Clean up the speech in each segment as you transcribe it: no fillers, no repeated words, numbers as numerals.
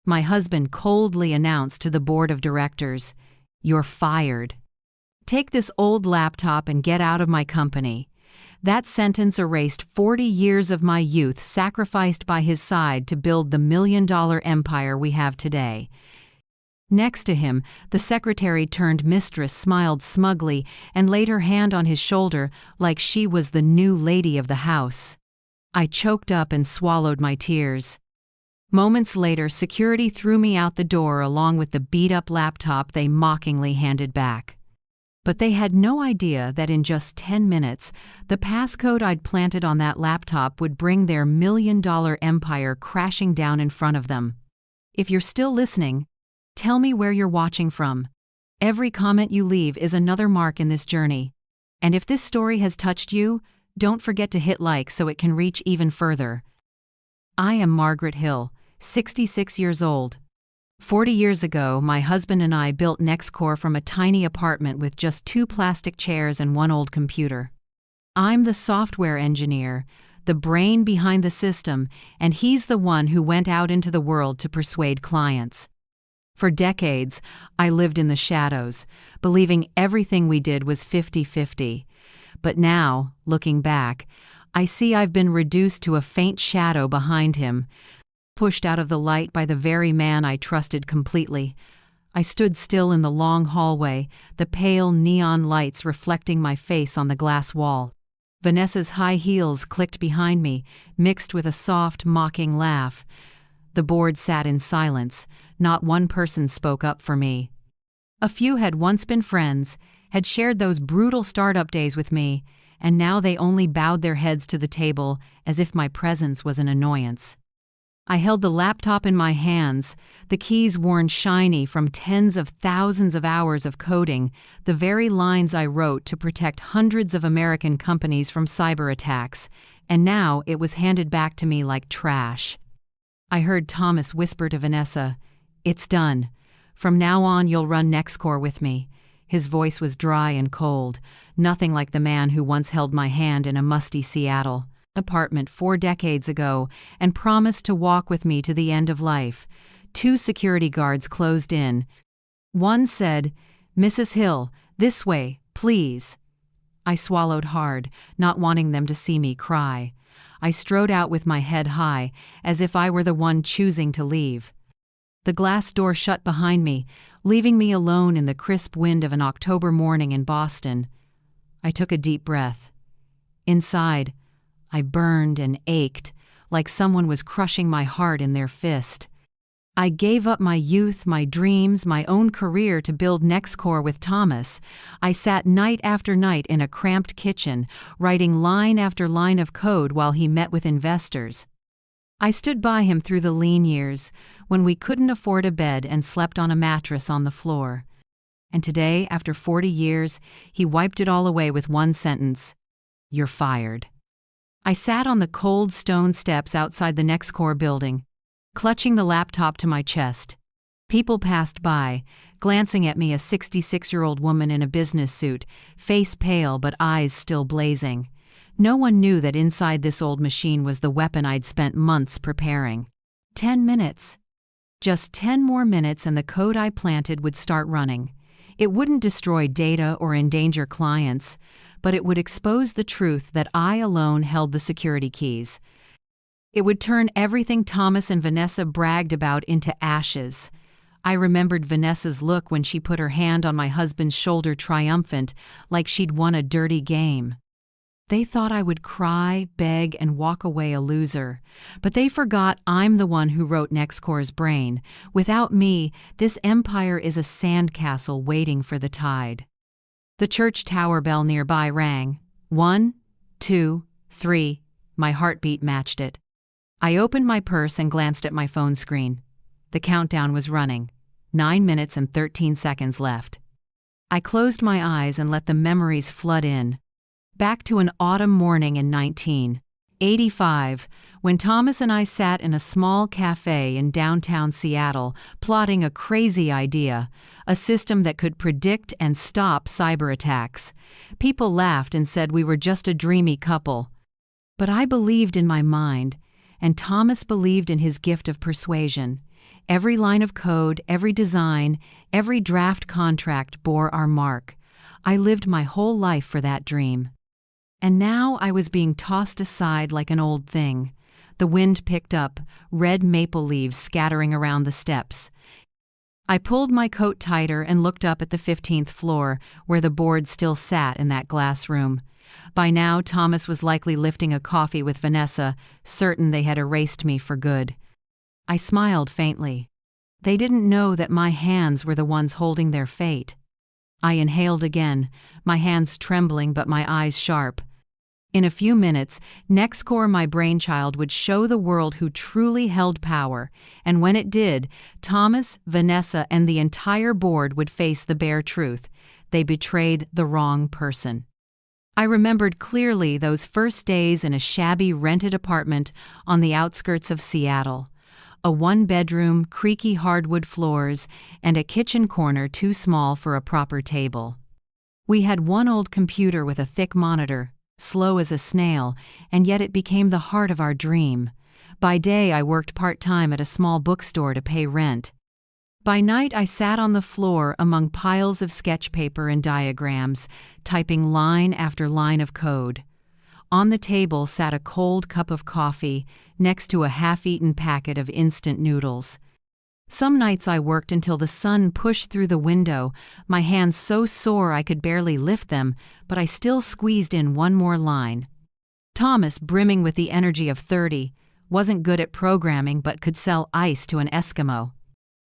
My husband coldly announced to the board of directors, "You're fired. Take this old laptop and get out of my company." That sentence erased 40 years of my youth sacrificed by his side to build the million-dollar empire we have today. Next to him, the secretary turned Mistress smiled smugly and laid her hand on his shoulder like she was the new lady of the house. I choked up and swallowed my tears. Moments later, security threw me out the door along with the beat-up laptop they mockingly handed back. But they had no idea that in just 10 minutes, the passcode I'd planted on that laptop would bring their million-dollar empire crashing down in front of them. If you're still listening, tell me where you're watching from. Every comment you leave is another mark in this journey. And if this story has touched you, don't forget to hit like so it can reach even further. I am Margaret Hill, 66 years old. 40 years ago, my husband and I built NextCore from a tiny apartment with just 2 plastic chairs and 1 old computer. I'm the software engineer, the brain behind the system, and he's the one who went out into the world to persuade clients. For decades, I lived in the shadows, believing everything we did was 50-50. But now, looking back, I see I've been reduced to a faint shadow behind him, pushed out of the light by the very man I trusted completely. I stood still in the long hallway, the pale neon lights reflecting my face on the glass wall. Vanessa's high heels clicked behind me, mixed with a soft, mocking laugh. The board sat in silence. Not one person spoke up for me. A few had once been friends, had shared those brutal startup days with me, and now they only bowed their heads to the table as if my presence was an annoyance. I held the laptop in my hands, the keys worn shiny from tens of thousands of hours of coding, the very lines I wrote to protect hundreds of American companies from cyber attacks, and now it was handed back to me like trash. I heard Thomas whisper to Vanessa, "It's done. From now on you'll run NextCore with me." His voice was dry and cold, nothing like the man who once held my hand in a musty Seattle apartment 4 decades ago and promised to walk with me to the end of life. 2 security guards closed in. One said, "Mrs. Hill, this way, please." I swallowed hard, not wanting them to see me cry. I strode out with my head high, as if I were the one choosing to leave. The glass door shut behind me, leaving me alone in the crisp wind of an October morning in Boston. I took a deep breath. Inside, I burned and ached, like someone was crushing my heart in their fist. I gave up my youth, my dreams, my own career to build NextCore with Thomas. I sat night after night in a cramped kitchen, writing line after line of code while he met with investors. I stood by him through the lean years, when we couldn't afford a bed and slept on a mattress on the floor. And today, after 40 years, he wiped it all away with one sentence, "You're fired." I sat on the cold stone steps outside the NextCore building, clutching the laptop to my chest. People passed by, glancing at me, a 66-year-old woman in a business suit, face pale but eyes still blazing. No one knew that inside this old machine was the weapon I'd spent months preparing. 10 minutes. Just 10 more minutes and the code I planted would start running. It wouldn't destroy data or endanger clients, but it would expose the truth that I alone held the security keys. It would turn everything Thomas and Vanessa bragged about into ashes. I remembered Vanessa's look when she put her hand on my husband's shoulder, triumphant, like she'd won a dirty game. They thought I would cry, beg, and walk away a loser. But they forgot I'm the one who wrote NextCore's brain. Without me, this empire is a sandcastle waiting for the tide. The church tower bell nearby rang. 1, 2, 3. My heartbeat matched it. I opened my purse and glanced at my phone screen. The countdown was running. 9 minutes and 13 seconds left. I closed my eyes and let the memories flood in. Back to an autumn morning in 1985, when Thomas and I sat in a small cafe in downtown Seattle, plotting a crazy idea, a system that could predict and stop cyber attacks. People laughed and said we were just a dreamy couple. But I believed in my mind, and Thomas believed in his gift of persuasion. Every line of code, every design, every draft contract bore our mark. I lived my whole life for that dream. And now I was being tossed aside like an old thing. The wind picked up, red maple leaves scattering around the steps. I pulled my coat tighter and looked up at the 15th floor, where the board still sat in that glass room. By now, Thomas was likely lifting a coffee with Vanessa, certain they had erased me for good. I smiled faintly. They didn't know that my hands were the ones holding their fate. I inhaled again, my hands trembling but my eyes sharp. In a few minutes, NextCore, my brainchild, would show the world who truly held power, and when it did, Thomas, Vanessa, and the entire board would face the bare truth. They betrayed the wrong person. I remembered clearly those first days in a shabby rented apartment on the outskirts of Seattle. A one-bedroom, creaky hardwood floors, and a kitchen corner too small for a proper table. We had one old computer with a thick monitor, slow as a snail, and yet it became the heart of our dream. By day I worked part-time at a small bookstore to pay rent. By night I sat on the floor among piles of sketch paper and diagrams, typing line after line of code. On the table sat a cold cup of coffee, next to a half-eaten packet of instant noodles. Some nights I worked until the sun pushed through the window, my hands so sore I could barely lift them, but I still squeezed in one more line. Thomas, brimming with the energy of 30, wasn't good at programming but could sell ice to an Eskimo.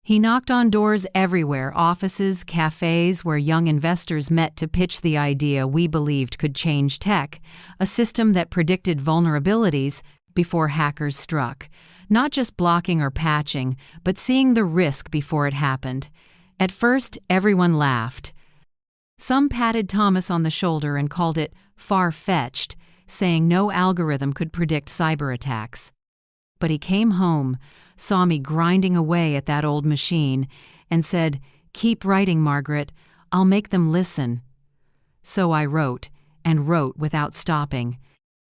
He knocked on doors everywhere, offices, cafes, where young investors met to pitch the idea we believed could change tech, a system that predicted vulnerabilities before hackers struck. Not just blocking or patching, but seeing the risk before it happened. At first, everyone laughed. Some patted Thomas on the shoulder and called it far-fetched, saying no algorithm could predict cyber attacks. But he came home, saw me grinding away at that old machine, and said, "Keep writing, Margaret. I'll make them listen." So I wrote, and wrote without stopping.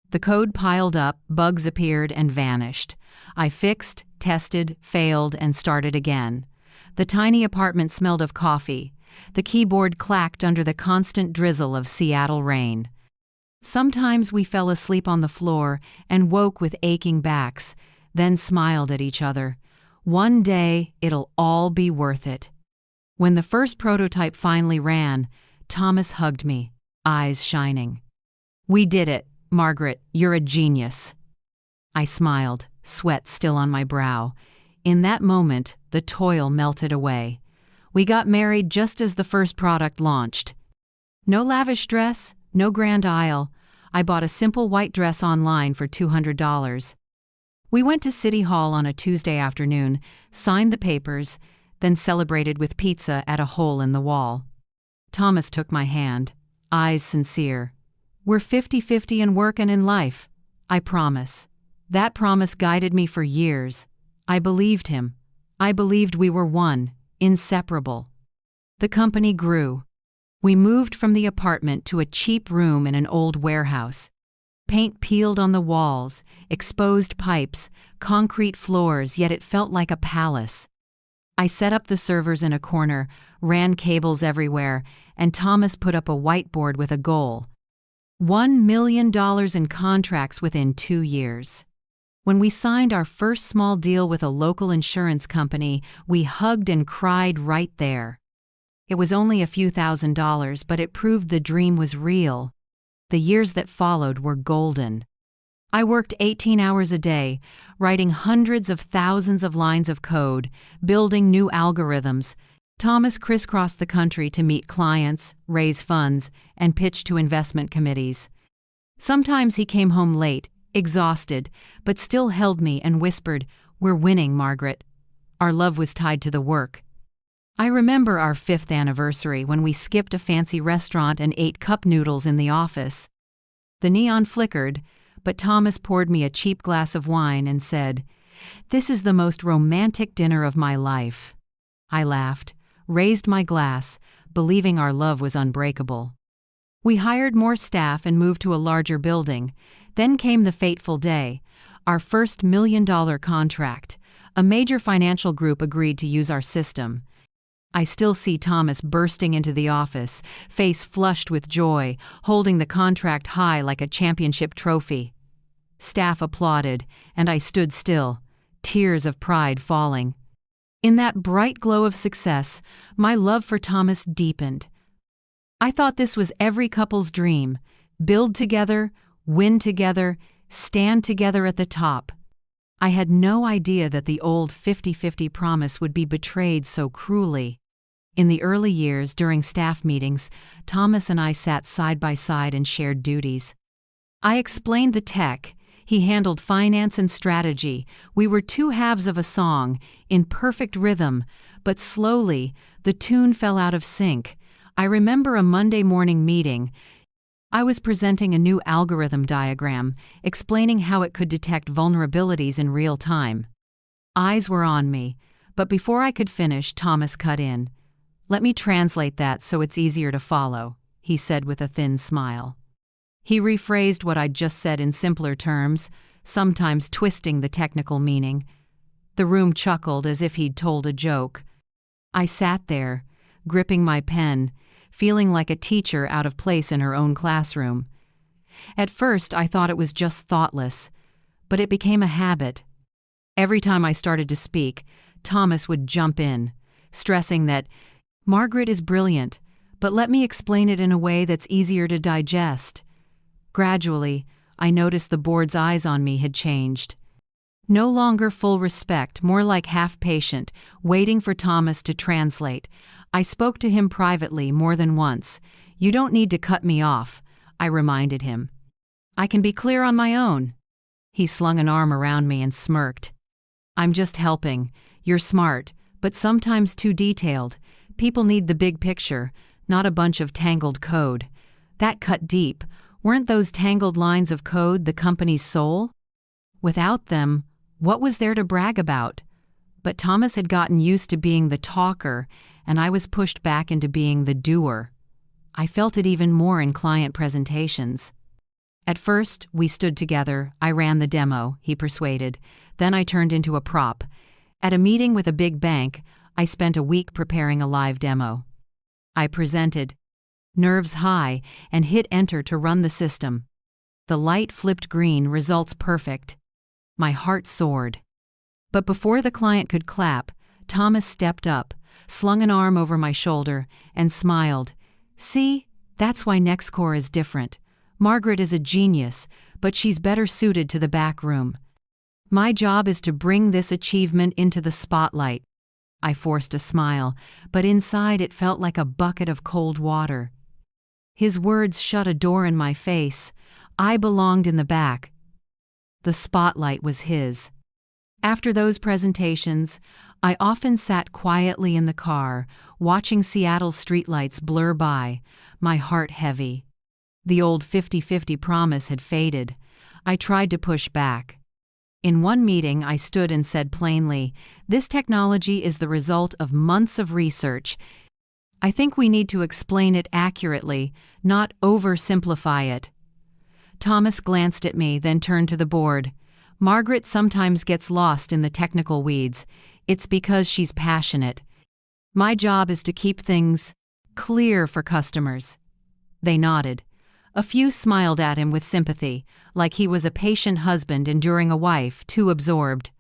The code piled up, bugs appeared and vanished. I fixed, tested, failed, and started again. The tiny apartment smelled of coffee. The keyboard clacked under the constant drizzle of Seattle rain. Sometimes we fell asleep on the floor and woke with aching backs, then smiled at each other. One day, it'll all be worth it. When the first prototype finally ran, Thomas hugged me, eyes shining. "We did it, Margaret, you're a genius." I smiled, sweat still on my brow. In that moment, the toil melted away. We got married just as the first product launched. No lavish dress, no grand aisle. I bought a simple white dress online for $200. We went to City Hall on a Tuesday afternoon, signed the papers, then celebrated with pizza at a hole in the wall. Thomas took my hand, eyes sincere. "We're 50-50 in work and in life. I promise." That promise guided me for years. I believed him. I believed we were one, inseparable. The company grew. We moved from the apartment to a cheap room in an old warehouse. Paint peeled on the walls, exposed pipes, concrete floors, yet it felt like a palace. I set up the servers in a corner, ran cables everywhere, and Thomas put up a whiteboard with a goal: $1 million in contracts within 2 years. When we signed our first small deal with a local insurance company, we hugged and cried right there. It was only a few $1,000s, but it proved the dream was real. The years that followed were golden. I worked 18 hours a day, writing hundreds of thousands of lines of code, building new algorithms. Thomas crisscrossed the country to meet clients, raise funds, and pitch to investment committees. Sometimes he came home late, exhausted, but still held me and whispered, "We're winning, Margaret." Our love was tied to the work. I remember our 5th anniversary when we skipped a fancy restaurant and ate cup noodles in the office. The neon flickered, but Thomas poured me a cheap glass of wine and said, "This is the most romantic dinner of my life." I laughed, raised my glass, believing our love was unbreakable. We hired more staff and moved to a larger building. Then came the fateful day, our first $1 million contract, A major financial group agreed to use our system. I still see Thomas bursting into the office, face flushed with joy, holding the contract high like a championship trophy. Staff applauded, and I stood still, tears of pride falling. In that bright glow of success, my love for Thomas deepened. I thought this was every couple's dream: build together, win together, stand together at the top. I had no idea that the old 50-50 promise would be betrayed so cruelly. In the early years, during staff meetings, Thomas and I sat side by side and shared duties. I explained the tech. He handled finance and strategy. We were two halves of a song, in perfect rhythm, but slowly, the tune fell out of sync. I remember a Monday morning meeting. I was presenting a new algorithm diagram, explaining how it could detect vulnerabilities in real time. Eyes were on me, but before I could finish, Thomas cut in. "Let me translate that so it's easier to follow," he said with a thin smile. He rephrased what I'd just said in simpler terms, sometimes twisting the technical meaning. The room chuckled as if he'd told a joke. I sat there, gripping my pen, feeling like a teacher out of place in her own classroom. At first, I thought it was just thoughtless, but it became a habit. Every time I started to speak, Thomas would jump in, stressing that Margaret is brilliant, but let me explain it in a way that's easier to digest. Gradually, I noticed the board's eyes on me had changed. No longer full respect, more like half patient, waiting for Thomas to translate. I spoke to him privately more than once. "You don't need to cut me off," I reminded him. "I can be clear on my own." He slung an arm around me and smirked. "I'm just helping. You're smart, but sometimes too detailed. People need the big picture, not a bunch of tangled code." That cut deep. Weren't those tangled lines of code the company's soul? Without them, what was there to brag about? But Thomas had gotten used to being the talker, and I was pushed back into being the doer. I felt it even more in client presentations. At first, we stood together. I ran the demo, he persuaded. Then I turned into a prop. At a meeting with a big bank, I spent a week preparing a live demo. I presented, nerves high, and hit enter to run the system. The light flipped green, results perfect. My heart soared. But before the client could clap, Thomas stepped up, slung an arm over my shoulder, and smiled. "See, that's why NextCore is different. Margaret is a genius, but she's better suited to the back room. My job is to bring this achievement into the spotlight." I forced a smile, but inside it felt like a bucket of cold water. His words shut a door in my face. I belonged in the back. The spotlight was his. After those presentations, I often sat quietly in the car, watching Seattle's streetlights blur by, my heart heavy. The old 50-50 promise had faded. I tried to push back. In one meeting, I stood and said plainly, "This technology is the result of months of research. I think we need to explain it accurately, not oversimplify it." Thomas glanced at me, then turned to the board. "Margaret sometimes gets lost in the technical weeds. It's because she's passionate. My job is to keep things clear for customers." They nodded. A few smiled at him with sympathy, like he was a patient husband enduring a wife too absorbed.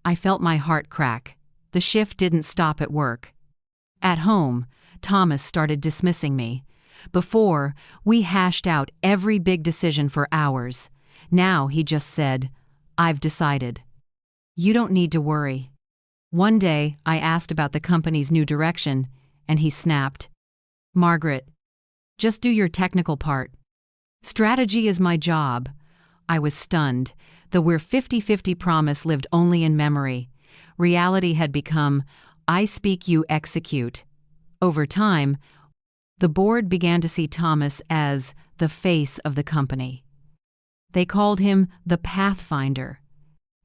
I felt my heart crack. The shift didn't stop at work. At home, Thomas started dismissing me. Before, we hashed out every big decision for hours. Now he just said, "I've decided. You don't need to worry." One day, I asked about the company's new direction, and he snapped, "Margaret, just do your technical part. Strategy is my job." I was stunned. The "we're 50-50 promise lived only in memory. Reality had become, "I speak, you execute." Over time, the board began to see Thomas as the face of the company. They called him the Pathfinder,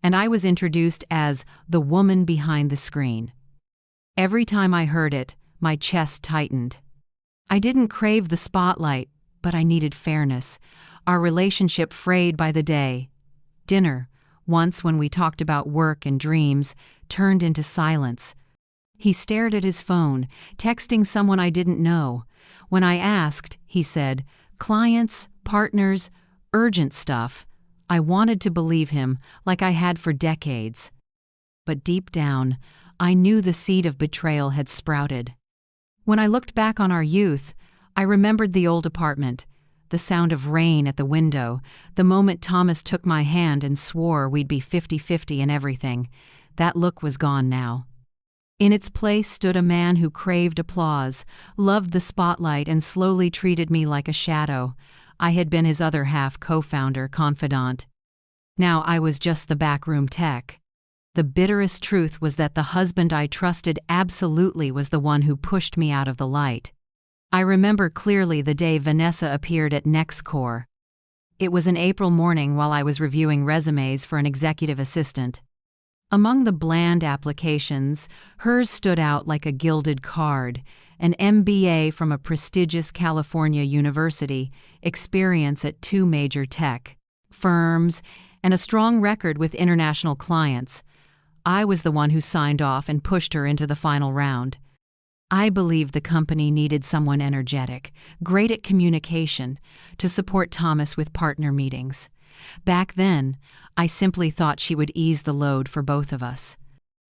and I was introduced as the woman behind the screen. Every time I heard it, my chest tightened. I didn't crave the spotlight, but I needed fairness. Our relationship frayed by the day. Dinner, once when we talked about work and dreams, turned into silence. He stared at his phone, texting someone I didn't know. When I asked, he said, "Clients, partners, urgent stuff." I wanted to believe him, like I had for decades. But deep down, I knew the seed of betrayal had sprouted. When I looked back on our youth, I remembered the old apartment, the sound of rain at the window, the moment Thomas took my hand and swore we'd be 50-50 in everything. That look was gone now. In its place stood a man who craved applause, loved the spotlight, and slowly treated me like a shadow. I had been his other half, co-founder, confidant. Now I was just the backroom tech. The bitterest truth was that the husband I trusted absolutely was the one who pushed me out of the light. I remember clearly the day Vanessa appeared at NextCore. It was an April morning while I was reviewing resumes for an executive assistant. Among the bland applications, hers stood out like a gilded card: an MBA from a prestigious California university, experience at 2 major tech firms, and a strong record with international clients. I was the one who signed off and pushed her into the final round. I believed the company needed someone energetic, great at communication, to support Thomas with partner meetings. Back then, I simply thought she would ease the load for both of us.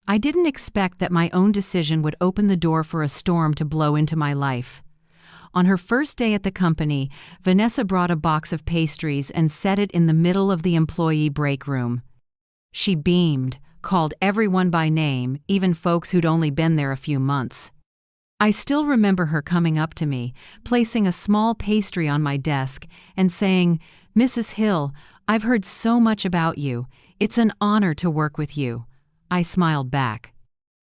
I didn't expect that my own decision would open the door for a storm to blow into my life. On her first day at the company, Vanessa brought a box of pastries and set it in the middle of the employee break room. She beamed, called everyone by name, even folks who'd only been there a few months. I still remember her coming up to me, placing a small pastry on my desk, and saying, "Mrs. Hill, I've heard so much about you. It's an honor to work with you." I smiled back.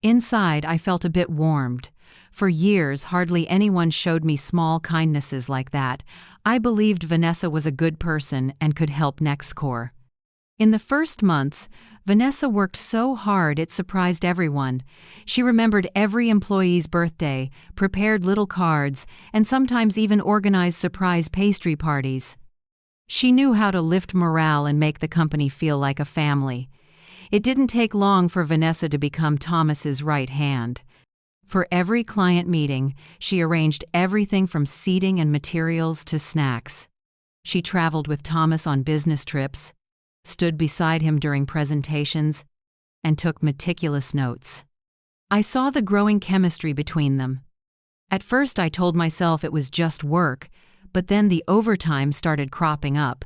Inside, I felt a bit warmed. For years, hardly anyone showed me small kindnesses like that. I believed Vanessa was a good person and could help NextCore. In the first months, Vanessa worked so hard it surprised everyone. She remembered every employee's birthday, prepared little cards, and sometimes even organized surprise pastry parties. She knew how to lift morale and make the company feel like a family. It didn't take long for Vanessa to become Thomas's right hand. For every client meeting, she arranged everything from seating and materials to snacks. She traveled with Thomas on business trips, stood beside him during presentations, and took meticulous notes. I saw the growing chemistry between them. At first I told myself it was just work, but then the overtime started cropping up.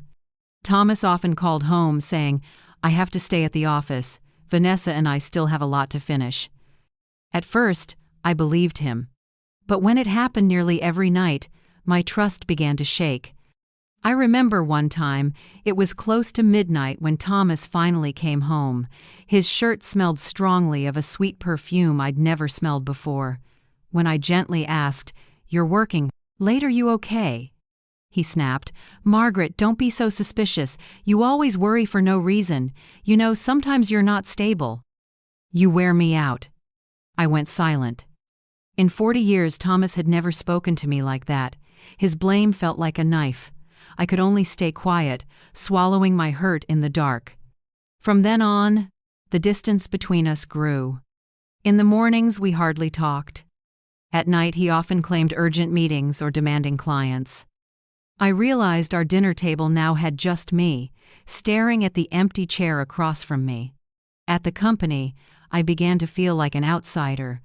Thomas often called home saying, "I have to stay at the office. Vanessa and I still have a lot to finish." At first, I believed him. But when it happened nearly every night, my trust began to shake. I remember one time, it was close to midnight when Thomas finally came home. His shirt smelled strongly of a sweet perfume I'd never smelled before. When I gently asked, "You're working late, are you okay?" he snapped, "Margaret, don't be so suspicious. You always worry for no reason. You know, sometimes you're not stable." "You wear me out." I went silent. In 40 years, Thomas had never spoken to me like that. His blame felt like a knife. I could only stay quiet, swallowing my hurt in the dark. From then on, the distance between us grew. In the mornings, we hardly talked. At night, he often claimed urgent meetings or demanding clients. I realized our dinner table now had just me, staring at the empty chair across from me. At the company, I began to feel like an outsider.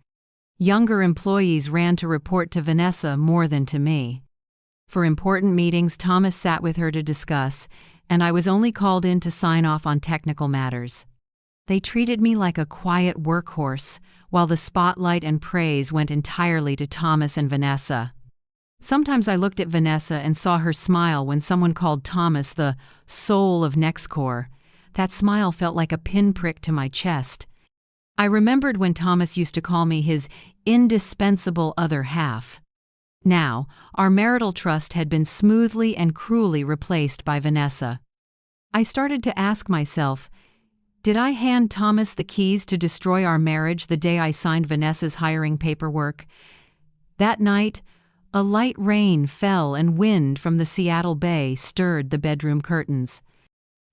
Younger employees ran to report to Vanessa more than to me. For important meetings, Thomas sat with her to discuss, and I was only called in to sign off on technical matters. They treated me like a quiet workhorse, while the spotlight and praise went entirely to Thomas and Vanessa. Sometimes I looked at Vanessa and saw her smile when someone called Thomas the soul of NextCore. That smile felt like a pinprick to my chest. I remembered when Thomas used to call me his indispensable other half. Now, our marital trust had been smoothly and cruelly replaced by Vanessa. I started to ask myself, did I hand Thomas the keys to destroy our marriage the day I signed Vanessa's hiring paperwork? That night, a light rain fell and wind from the Seattle Bay stirred the bedroom curtains.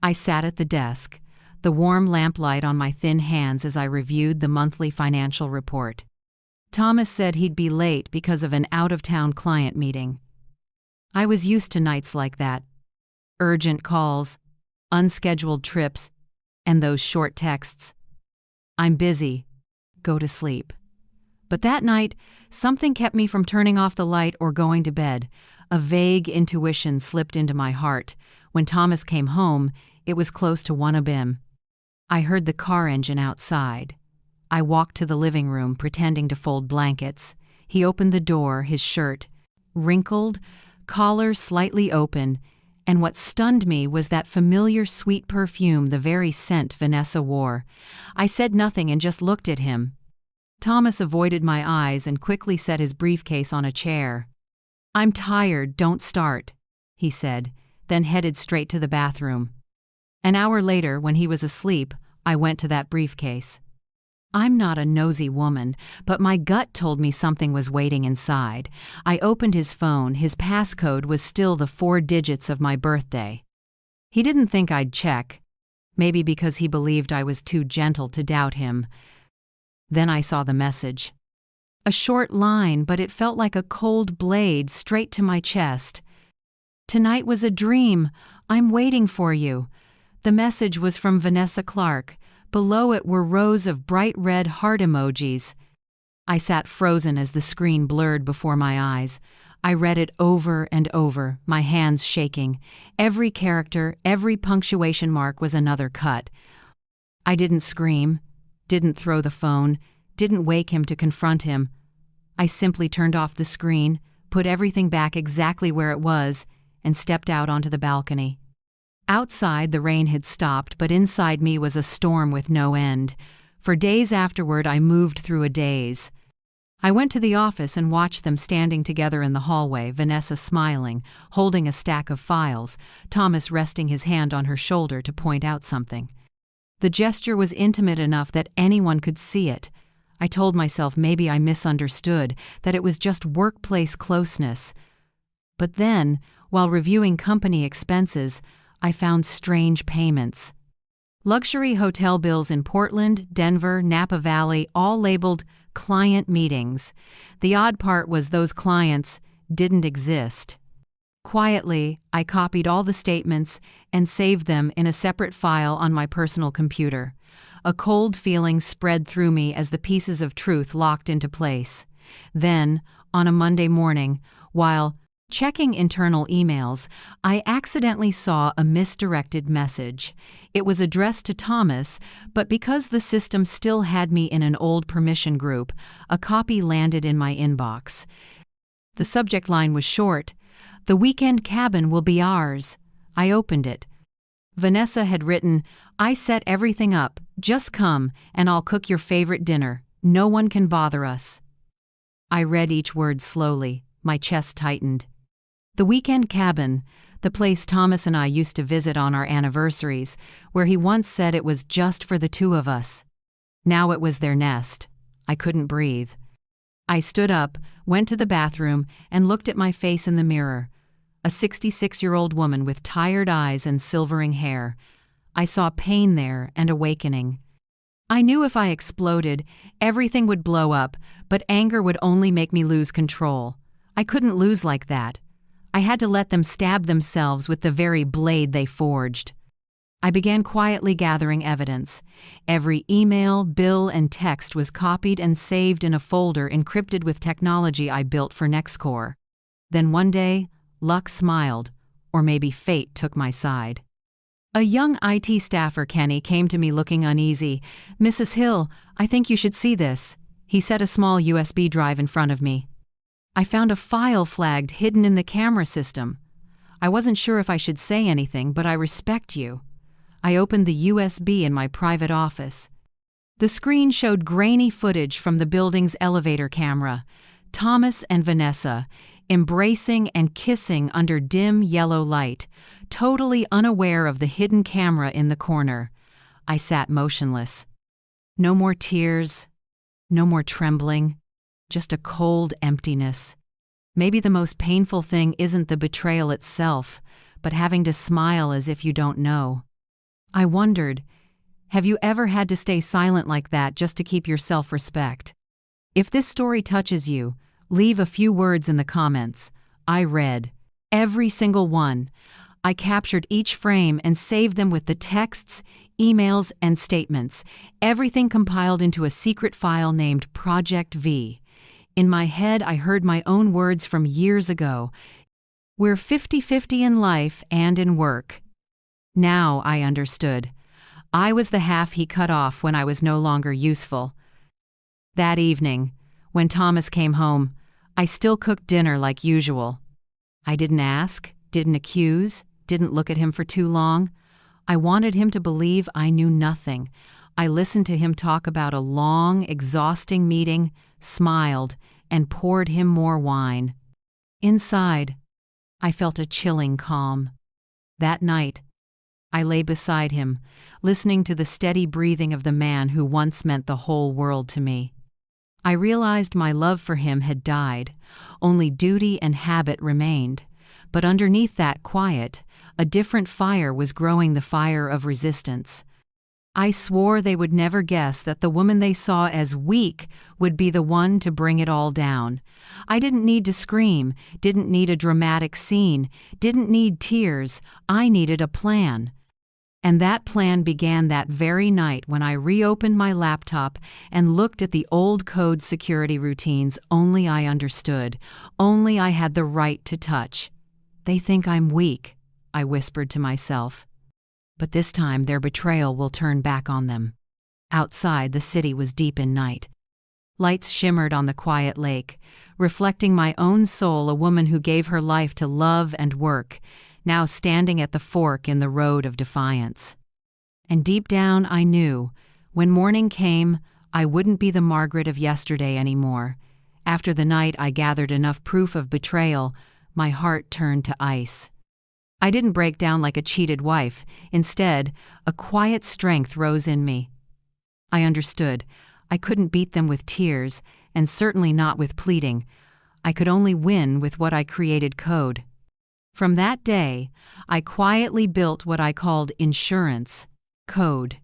I sat at the desk, the warm lamplight on my thin hands as I reviewed the monthly financial report. Thomas said he'd be late because of an out-of-town client meeting. I was used to nights like that. Urgent calls, unscheduled trips, and those short texts. "I'm busy. Go to sleep." But that night, something kept me from turning off the light or going to bed. A vague intuition slipped into my heart. When Thomas came home, it was close to 1 a.m. I heard the car engine outside. I walked to the living room, pretending to fold blankets. He opened the door, his shirt wrinkled, collar slightly open, and what stunned me was that familiar sweet perfume, the very scent Vanessa wore. I said nothing and just looked at him. Thomas avoided my eyes and quickly set his briefcase on a chair. "I'm tired, don't start," he said, then headed straight to the bathroom. An hour later, when he was asleep, I went to that briefcase. I'm not a nosy woman, but my gut told me something was waiting inside. I opened his phone. His passcode was still the 4 digits of my birthday. He didn't think I'd check, maybe because he believed I was too gentle to doubt him. Then I saw the message. A short line, but it felt like a cold blade straight to my chest. "Tonight was a dream. I'm waiting for you." The message was from Vanessa Clark. Below it were rows of bright red heart emojis. I sat frozen as the screen blurred before my eyes. I read it over and over, my hands shaking. Every character, every punctuation mark was another cut. I didn't scream, didn't throw the phone, didn't wake him to confront him. I simply turned off the screen, put everything back exactly where it was, and stepped out onto the balcony. Outside, the rain had stopped, but inside me was a storm with no end. For days afterward, I moved through a daze. I went to the office and watched them standing together in the hallway, Vanessa smiling, holding a stack of files, Thomas resting his hand on her shoulder to point out something. The gesture was intimate enough that anyone could see it. I told myself maybe I misunderstood, that it was just workplace closeness. But then, while reviewing company expenses, I found strange payments. Luxury hotel bills in Portland, Denver, Napa Valley, all labeled client meetings. The odd part was those clients didn't exist. Quietly, I copied all the statements and saved them in a separate file on my personal computer. A cold feeling spread through me as the pieces of truth locked into place. Then, on a Monday morning, while checking internal emails, I accidentally saw a misdirected message. It was addressed to Thomas, but because the system still had me in an old permission group, a copy landed in my inbox. The subject line was short, "The weekend cabin will be ours." I opened it. Vanessa had written, "I set everything up, just come, and I'll cook your favorite dinner. No one can bother us." I read each word slowly, my chest tightened. The weekend cabin, the place Thomas and I used to visit on our anniversaries, where he once said it was just for the two of us. Now it was their nest. I couldn't breathe. I stood up, went to the bathroom, and looked at my face in the mirror. A 66-year-old woman with tired eyes and silvering hair. I saw pain there and awakening. I knew if I exploded, everything would blow up, but anger would only make me lose control. I couldn't lose like that. I had to let them stab themselves with the very blade they forged. I began quietly gathering evidence. Every email, bill, and text was copied and saved in a folder encrypted with technology I built for NextCore. Then one day, luck smiled, or maybe fate took my side. A young IT staffer, Kenny, came to me looking uneasy. "Mrs. Hill, I think you should see this." He set a small USB drive in front of me. I found a file flagged hidden in the camera system. I wasn't sure if I should say anything, but I respect you. I opened the USB in my private office. The screen showed grainy footage from the building's elevator camera. Thomas and Vanessa, embracing and kissing under dim yellow light, totally unaware of the hidden camera in the corner. I sat motionless. No more tears, no more trembling. Just a cold emptiness. Maybe the most painful thing isn't the betrayal itself, but having to smile as if you don't know. I wondered, Have you ever had to stay silent like that just to keep your self-respect? If this story touches you, leave a few words in the comments. I read every single one. I captured each frame and saved them with the texts, emails, and statements, everything compiled into a secret file named Project V. In my head, I heard my own words from years ago. We're 50-50 in life and in work. Now I understood. I was the half he cut off when I was no longer useful. That evening, when Thomas came home, I still cooked dinner like usual. I didn't ask, didn't accuse, didn't look at him for too long. I wanted him to believe I knew nothing. I listened to him talk about a long, exhausting meeting, smiled, and poured him more wine. Inside, I felt a chilling calm. That night, I lay beside him, listening to the steady breathing of the man who once meant the whole world to me. I realized my love for him had died. Only duty and habit remained. But underneath that quiet, a different fire was growing, the fire of resistance. I swore they would never guess that the woman they saw as weak would be the one to bring it all down. I didn't need to scream, didn't need a dramatic scene, didn't need tears. I needed a plan. And that plan began that very night when I reopened my laptop and looked at the old code security routines only I understood, only I had the right to touch. They think I'm weak, I whispered to myself. But this time their betrayal will turn back on them. Outside, the city was deep in night. Lights shimmered on the quiet lake, reflecting my own soul, a woman who gave her life to love and work, now standing at the fork in the road of defiance. And deep down I knew, when morning came, I wouldn't be the Margaret of yesterday anymore. After the night I gathered enough proof of betrayal, my heart turned to ice. I didn't break down like a cheated wife. Instead, a quiet strength rose in me. I understood. I couldn't beat them with tears, and certainly not with pleading. I could only win with what I created: code. From that day, I quietly built what I called insurance code.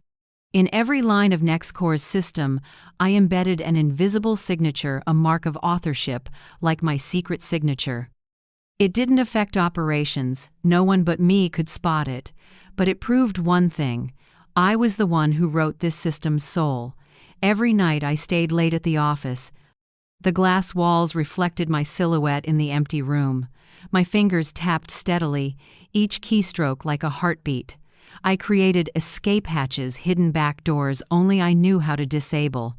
In every line of NextCore's system, I embedded an invisible signature, a mark of authorship, like my secret signature. It didn't affect operations, no one but me could spot it, but it proved one thing: I was the one who wrote this system's soul. Every night I stayed late at the office. The glass walls reflected my silhouette in the empty room. My fingers tapped steadily, each keystroke like a heartbeat. I created escape hatches, hidden back doors only I knew how to disable.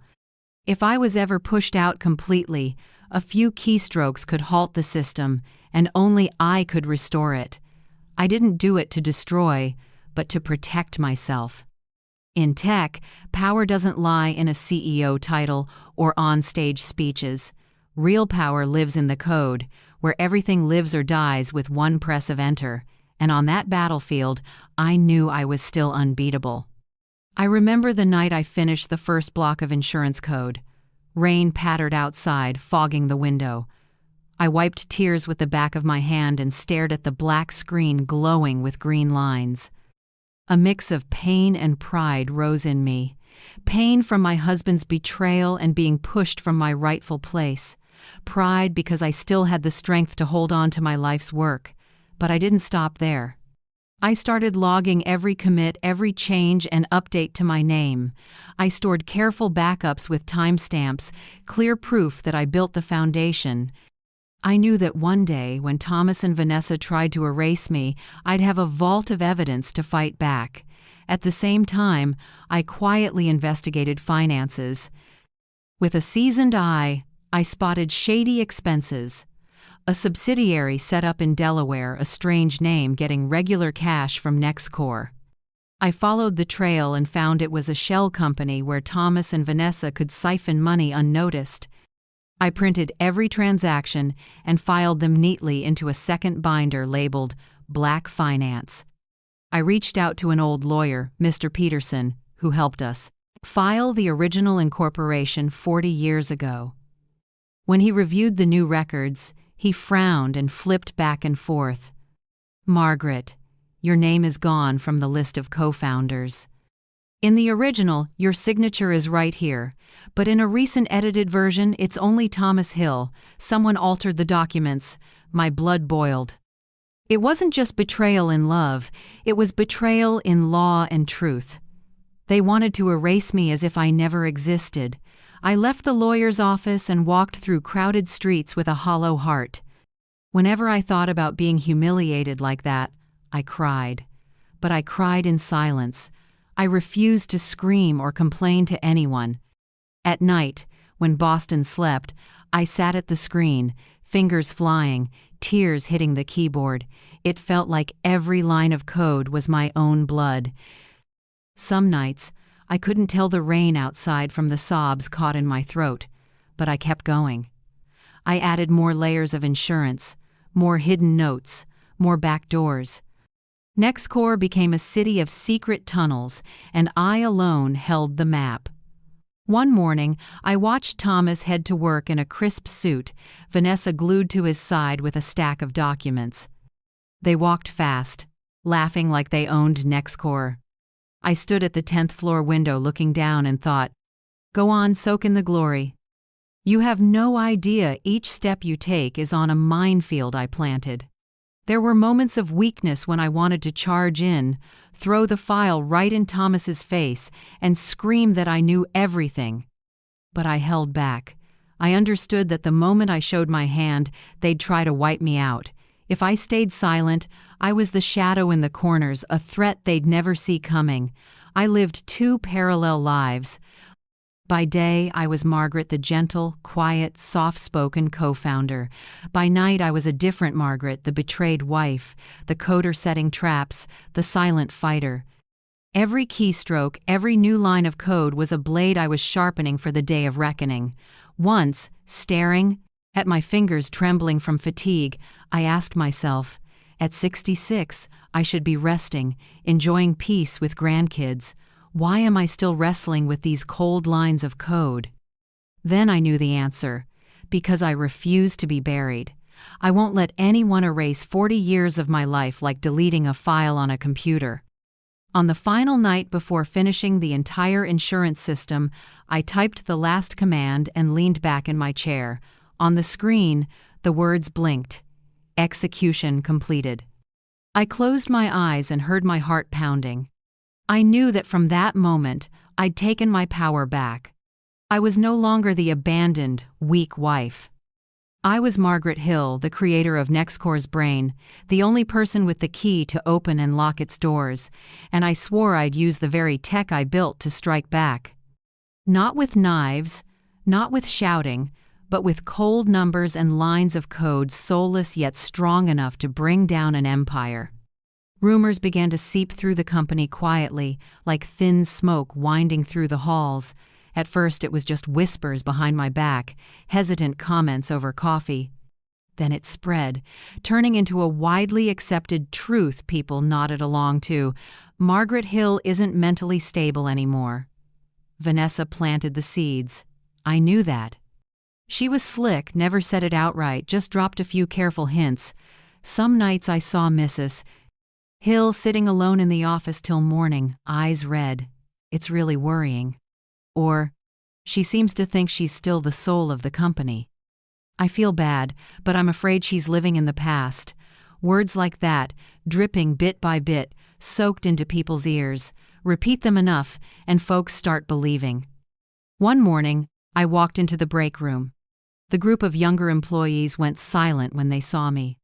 If I was ever pushed out completely, a few keystrokes could halt the system, and only I could restore it. I didn't do it to destroy, but to protect myself. In tech, power doesn't lie in a CEO title or on-stage speeches. Real power lives in the code, where everything lives or dies with one press of enter. And on that battlefield, I knew I was still unbeatable. I remember the night I finished the first block of insurance code. Rain pattered outside, fogging the window. I wiped tears with the back of my hand and stared at the black screen glowing with green lines. A mix of pain and pride rose in me. Pain from my husband's betrayal and being pushed from my rightful place. Pride because I still had the strength to hold on to my life's work. But I didn't stop there. I started logging every commit, every change and update to my name. I stored careful backups with timestamps, clear proof that I built the foundation. I knew that one day, when Thomas and Vanessa tried to erase me, I'd have a vault of evidence to fight back. At the same time, I quietly investigated finances. With a seasoned eye, I spotted shady expenses. A subsidiary set up in Delaware, a strange name, getting regular cash from NextCore. I followed the trail and found it was a shell company where Thomas and Vanessa could siphon money unnoticed. I printed every transaction and filed them neatly into a second binder labeled Black Finance. I reached out to an old lawyer, Mr. Peterson, who helped us file the original incorporation 40 years ago. When he reviewed the new records, he frowned and flipped back and forth. "Margaret, your name is gone from the list of co-founders." In the original, your signature is right here, but in a recent edited version, it's only Thomas Hill. Someone altered the documents. My blood boiled. It wasn't just betrayal in love, it was betrayal in law and truth. They wanted to erase me as if I never existed. I left the lawyer's office and walked through crowded streets with a hollow heart. Whenever I thought about being humiliated like that, I cried. But I cried in silence. I refused to scream or complain to anyone. At night, when Boston slept, I sat at the screen, fingers flying, tears hitting the keyboard. It felt like every line of code was my own blood. Some nights, I couldn't tell the rain outside from the sobs caught in my throat, but I kept going. I added more layers of insurance, more hidden notes, more back doors. NextCore became a city of secret tunnels, and I alone held the map. One morning, I watched Thomas head to work in a crisp suit, Vanessa glued to his side with a stack of documents. They walked fast, laughing like they owned NextCore. I stood at the 10th floor window looking down and thought, "Go on, soak in the glory. You have no idea each step you take is on a minefield I planted." There were moments of weakness when I wanted to charge in, throw the file right in Thomas's face, and scream that I knew everything. But I held back. I understood that the moment I showed my hand, they'd try to wipe me out. If I stayed silent, I was the shadow in the corners, a threat they'd never see coming. I lived two parallel lives. By day, I was Margaret, the gentle, quiet, soft-spoken co-founder. By night, I was a different Margaret, the betrayed wife, the coder setting traps, the silent fighter. Every keystroke, every new line of code was a blade I was sharpening for the day of reckoning. Once, staring at my fingers trembling from fatigue, I asked myself, at 66, I should be resting, enjoying peace with grandkids. Why am I still wrestling with these cold lines of code? Then I knew the answer. Because I refuse to be buried. I won't let anyone erase 40 years of my life like deleting a file on a computer. On the final night before finishing the entire insurance system, I typed the last command and leaned back in my chair. On the screen, the words blinked. Execution completed. I closed my eyes and heard my heart pounding. I knew that from that moment, I'd taken my power back. I was no longer the abandoned, weak wife. I was Margaret Hill, the creator of NextCore's brain, the only person with the key to open and lock its doors, and I swore I'd use the very tech I built to strike back. Not with knives, not with shouting, but with cold numbers and lines of code soulless yet strong enough to bring down an empire. Rumors began to seep through the company quietly, like thin smoke winding through the halls. At first it was just whispers behind my back, hesitant comments over coffee. Then it spread, turning into a widely accepted truth people nodded along to. Margaret Hill isn't mentally stable anymore. Vanessa planted the seeds. I knew that. She was slick, never said it outright, just dropped a few careful hints. Some nights I saw Mrs. Hill sitting alone in the office till morning, eyes red. It's really worrying. Or, she seems to think she's still the soul of the company. I feel bad, but I'm afraid she's living in the past. Words like that, dripping bit by bit, soaked into people's ears. Repeat them enough, and folks start believing. One morning, I walked into the break room. The group of younger employees went silent when they saw me,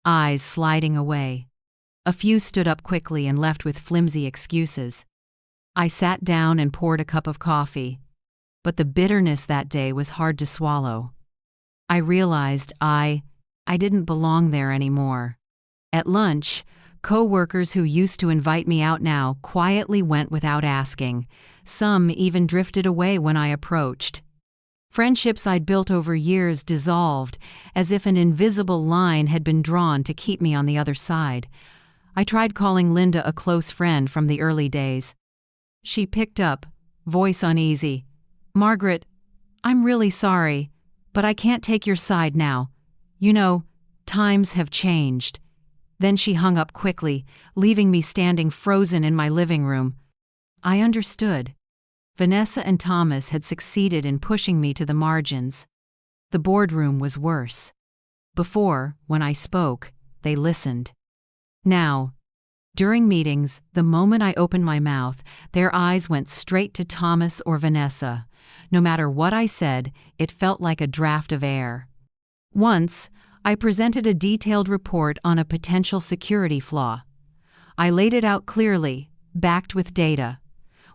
eyes sliding away. A few stood up quickly and left with flimsy excuses. I sat down and poured a cup of coffee, but the bitterness that day was hard to swallow. I realized I didn't belong there anymore. At lunch, co-workers who used to invite me out now quietly went without asking. Some even drifted away when I approached. Friendships I'd built over years dissolved, as if an invisible line had been drawn to keep me on the other side. I tried calling Linda a close friend from the early days. She picked up, voice uneasy. "Margaret, I'm really sorry, but I can't take your side now. You know, times have changed." Then she hung up quickly, leaving me standing frozen in my living room. I understood. Vanessa and Thomas had succeeded in pushing me to the margins. The boardroom was worse. Before, when I spoke, they listened. Now, during meetings, the moment I opened my mouth, their eyes went straight to Thomas or Vanessa. No matter what I said, it felt like a draft of air. Once, I presented a detailed report on a potential security flaw. I laid it out clearly, backed with data.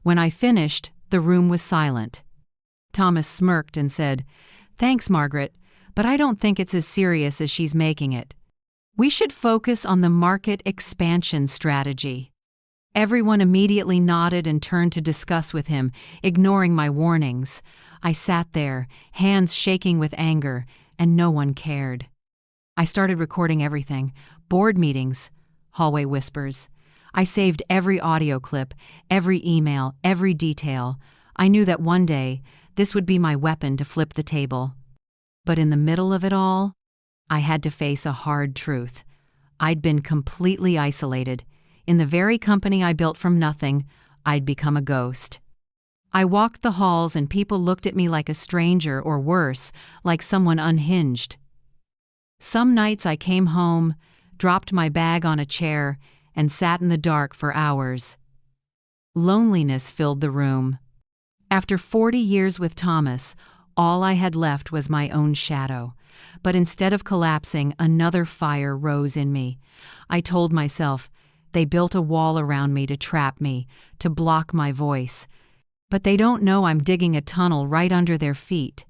When I finished, the room was silent. Thomas smirked and said, "Thanks, Margaret, but I don't think it's as serious as she's making it. We should focus on the market expansion strategy." Everyone immediately nodded and turned to discuss with him, ignoring my warnings. I sat there, hands shaking with anger, and no one cared. I started recording everything: board meetings, hallway whispers. I saved every audio clip, every email, every detail. I knew that one day, this would be my weapon to flip the table. But in the middle of it all, I had to face a hard truth. I'd been completely isolated. In the very company I built from nothing, I'd become a ghost. I walked the halls and people looked at me like a stranger, or worse, like someone unhinged. Some nights I came home, dropped my bag on a chair, and sat in the dark for hours. Loneliness filled the room. After 40 years with Thomas, all I had left was my own shadow. But instead of collapsing, another fire rose in me. I told myself, they built a wall around me to trap me, to block my voice. But they don't know I'm digging a tunnel right under their feet.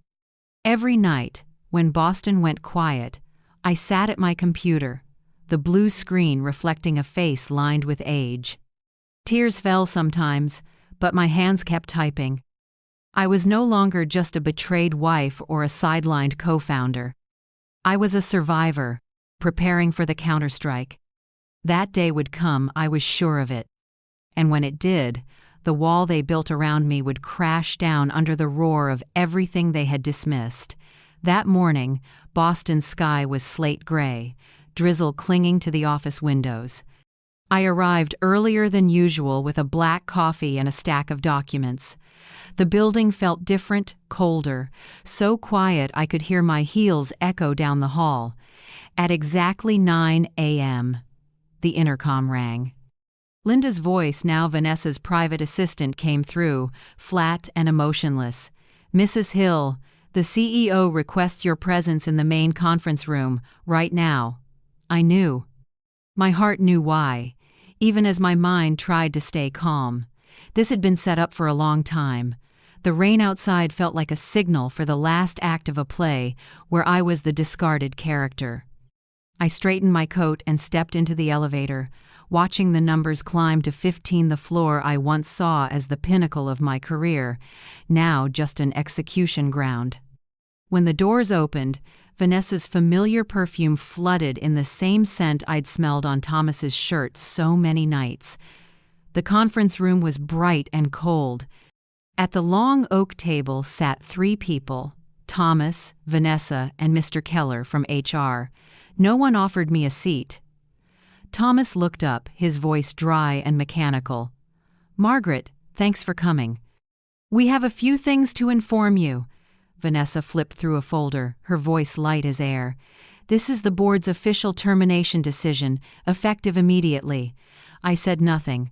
Every night, when Boston went quiet, I sat at my computer, the blue screen reflecting a face lined with age. Tears fell sometimes, but my hands kept typing. I was no longer just a betrayed wife or a sidelined co-founder. I was a survivor, preparing for the counterstrike. That day would come, I was sure of it. And when it did, the wall they built around me would crash down under the roar of everything they had dismissed. That morning, Boston's sky was slate gray, drizzle clinging to the office windows. I arrived earlier than usual with a black coffee and a stack of documents. The building felt different, colder, so quiet I could hear my heels echo down the hall. At exactly 9 a.m., the intercom rang. Linda's voice, now Vanessa's private assistant, came through, flat and emotionless. "Mrs. Hill, the CEO requests your presence in the main conference room, right now." I knew. My heart knew why, even as my mind tried to stay calm. This had been set up for a long time. The rain outside felt like a signal for the last act of a play where I was the discarded character. I straightened my coat and stepped into the elevator, watching the numbers climb to 15, the floor I once saw as the pinnacle of my career, now just an execution ground. When the doors opened, Vanessa's familiar perfume flooded in the same scent I'd smelled on Thomas's shirt so many nights. The conference room was bright and cold. At the long oak table sat 3 people: Thomas, Vanessa, and Mr. Keller from HR. No one offered me a seat. Thomas looked up, his voice dry and mechanical. "Margaret, thanks for coming. We have a few things to inform you." Vanessa flipped through a folder, her voice light as air. "This is the board's official termination decision, effective immediately." I said nothing.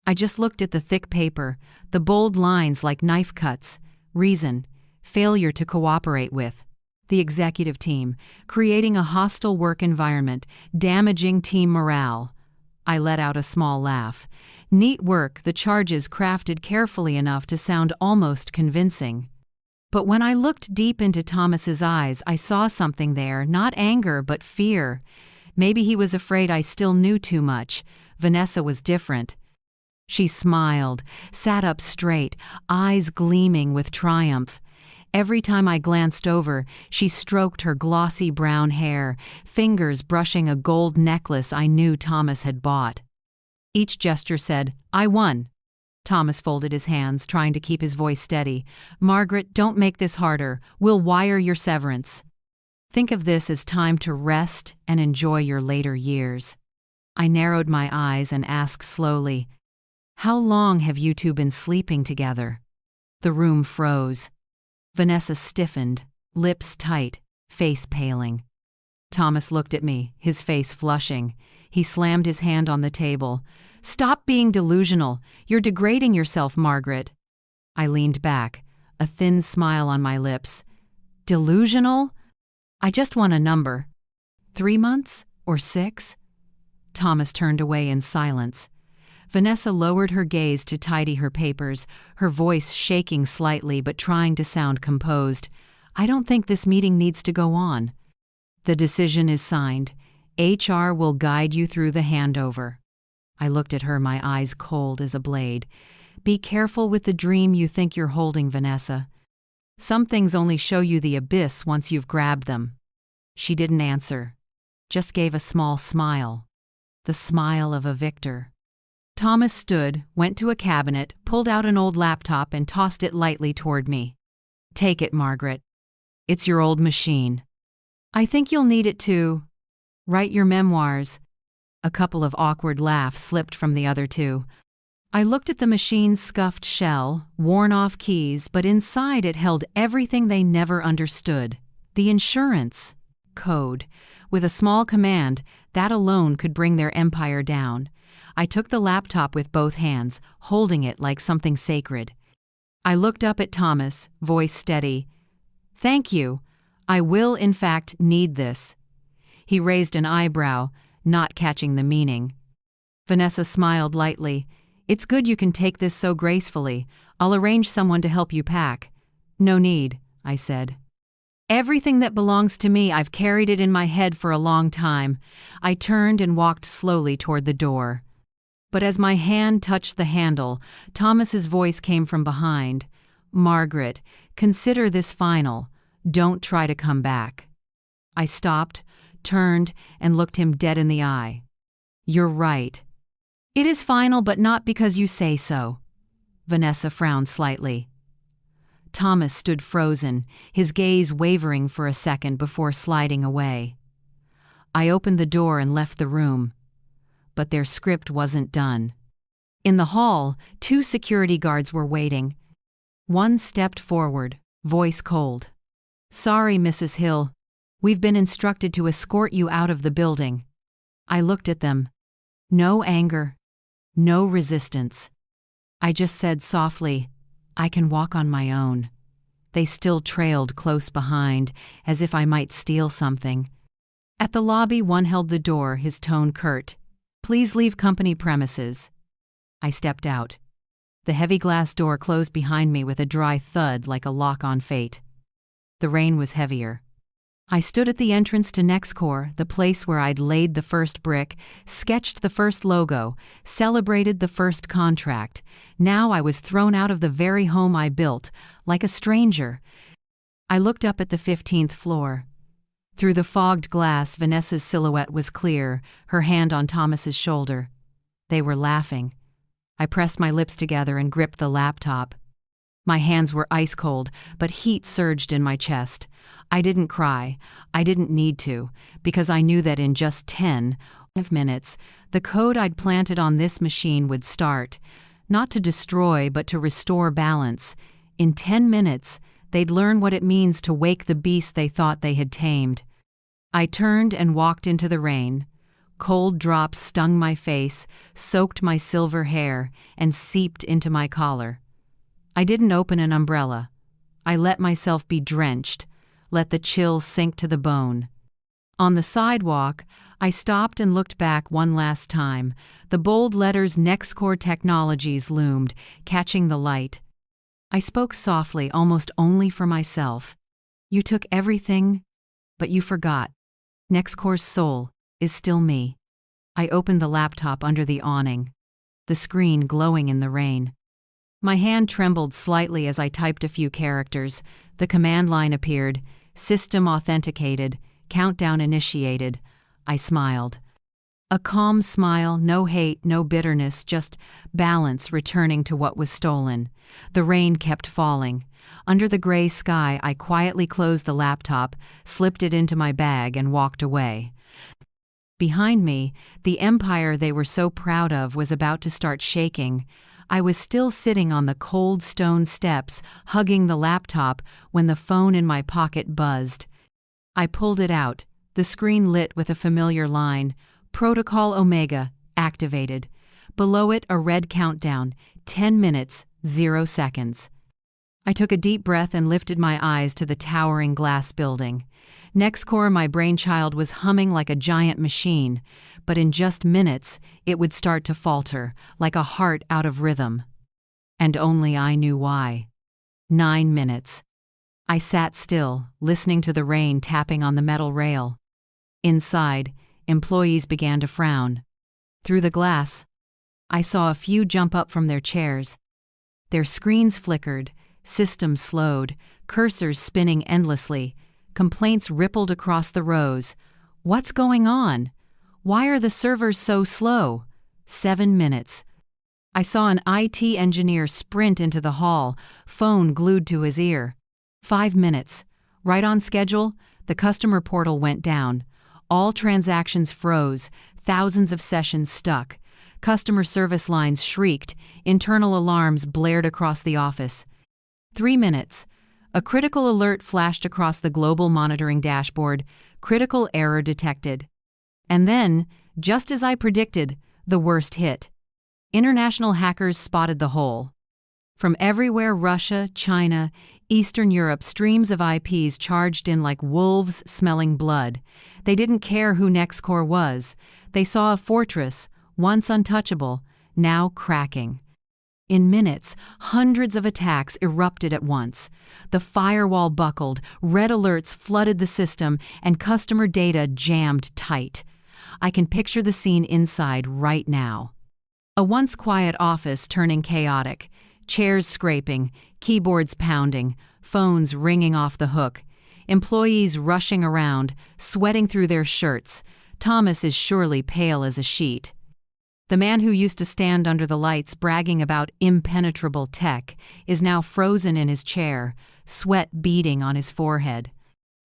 I just looked at the thick paper, the bold lines like knife cuts. Reason: failure to cooperate with the executive team, creating a hostile work environment, damaging team morale. I let out a small laugh. Neat work, the charges crafted carefully enough to sound almost convincing. But when I looked deep into Thomas's eyes, I saw something there, not anger, but fear. Maybe he was afraid I still knew too much. Vanessa was different. She smiled, sat up straight, eyes gleaming with triumph. Every time I glanced over, she stroked her glossy brown hair, fingers brushing a gold necklace I knew Thomas had bought. Each gesture said, "I won." Thomas folded his hands, trying to keep his voice steady. "Margaret, don't make this harder. We'll wire your severance. Think of this as time to rest and enjoy your later years." I narrowed my eyes and asked slowly, How long have you two been sleeping together? The room froze. Vanessa stiffened, lips tight, face paling. Thomas looked at me, his face flushing. He slammed his hand on the table. Stop being delusional. You're degrading yourself, Margaret. I leaned back, a thin smile on my lips. Delusional? I just want a number. 3 months? Or 6? Thomas turned away in silence. Vanessa lowered her gaze to tidy her papers, her voice shaking slightly but trying to sound composed. I don't think this meeting needs to go on. The decision is signed. HR will guide you through the handover. I looked at her, my eyes cold as a blade. Be careful with the dream you think you're holding, Vanessa. Some things only show you the abyss once you've grabbed them. She didn't answer, just gave a small smile. The smile of a victor. Thomas stood, went to a cabinet, pulled out an old laptop and tossed it lightly toward me. Take it, Margaret. It's your old machine. I think you'll need it to write your memoirs. A couple of awkward laughs slipped from the other two. I looked at the machine's scuffed shell, worn-off keys, but inside it held everything they never understood. The insurance code. With a small command, that alone could bring their empire down. I took the laptop with both hands, holding it like something sacred. I looked up at Thomas, voice steady. Thank you. I will, in fact, need this. He raised an eyebrow, not catching the meaning. Vanessa smiled lightly. It's good you can take this so gracefully. I'll arrange someone to help you pack. No need, I said. Everything that belongs to me, I've carried it in my head for a long time. I turned and walked slowly toward the door. But as my hand touched the handle, Thomas's voice came from behind. Margaret, consider this final. Don't try to come back. I stopped, turned, and looked him dead in the eye. You're right. It is final, but not because you say so. Vanessa frowned slightly. Thomas stood frozen, his gaze wavering for a second before sliding away. I opened the door and left the room. But their script wasn't done. In the hall, 2 security guards were waiting. One stepped forward, voice cold. Sorry, Mrs. Hill. We've been instructed to escort you out of the building. I looked at them. No anger. No resistance. I just said softly, I can walk on my own. They still trailed close behind, as if I might steal something. At the lobby, one held the door, his tone curt. Please leave company premises. I stepped out. The heavy glass door closed behind me with a dry thud like a lock on fate. The rain was heavier. I stood at the entrance to NextCore, the place where I'd laid the first brick, sketched the first logo, celebrated the first contract. Now I was thrown out of the very home I built, like a stranger. I looked up at the 15th floor. Through the fogged glass, Vanessa's silhouette was clear, her hand on Thomas's shoulder. They were laughing. I pressed my lips together and gripped the laptop. My hands were ice cold, but heat surged in my chest. I didn't cry. I didn't need to, because I knew that in just 10 minutes, the code I'd planted on this machine would start. Not to destroy, but to restore balance. In 10 minutes, they'd learn what it means to wake the beast they thought they had tamed. I turned and walked into the rain. Cold drops stung my face, soaked my silver hair, and seeped into my collar. I didn't open an umbrella. I let myself be drenched, let the chill sink to the bone. On the sidewalk, I stopped and looked back one last time. The bold letters NextCore Technologies loomed, catching the light. I spoke softly, almost only for myself. You took everything, but you forgot. NextCore's soul is still me. I opened the laptop under the awning, the screen glowing in the rain. My hand trembled slightly as I typed a few characters. The command line appeared. System authenticated. Countdown initiated. I smiled. A calm smile, no hate, no bitterness, just balance returning to what was stolen. The rain kept falling. Under the gray sky, I quietly closed the laptop, slipped it into my bag, and walked away. Behind me, the empire they were so proud of was about to start shaking. I was still sitting on the cold stone steps, hugging the laptop, when the phone in my pocket buzzed. I pulled it out. The screen lit with a familiar line, Protocol Omega, activated. Below it, a red countdown, 10 minutes, 0 seconds. I took a deep breath and lifted my eyes to the towering glass building. NextCore, my brainchild, was humming like a giant machine, but in just minutes, it would start to falter, like a heart out of rhythm. And only I knew why. 9 minutes. I sat still, listening to the rain tapping on the metal rail. Inside, employees began to frown. Through the glass, I saw a few jump up from their chairs. Their screens flickered, systems slowed, cursors spinning endlessly. Complaints rippled across the rows. What's going on? Why are the servers so slow? 7 minutes. I saw an IT engineer sprint into the hall, phone glued to his ear. 5 minutes. Right on schedule, the customer portal went down. All transactions froze, thousands of sessions stuck. Customer service lines shrieked, internal alarms blared across the office. 3 minutes. A critical alert flashed across the global monitoring dashboard. Critical error detected. And then, just as I predicted, the worst hit. International hackers spotted the hole. From everywhere, Russia, China, Eastern Europe, streams of IPs charged in like wolves smelling blood. They didn't care who NextCore was. They saw a fortress, once untouchable, now cracking. In minutes, hundreds of attacks erupted at once. The firewall buckled, red alerts flooded the system, and customer data jammed tight. I can picture the scene inside right now. A once quiet office turning chaotic, chairs scraping, keyboards pounding, phones ringing off the hook, employees rushing around, sweating through their shirts. Thomas is surely pale as a sheet. The man who used to stand under the lights bragging about impenetrable tech is now frozen in his chair, sweat beading on his forehead.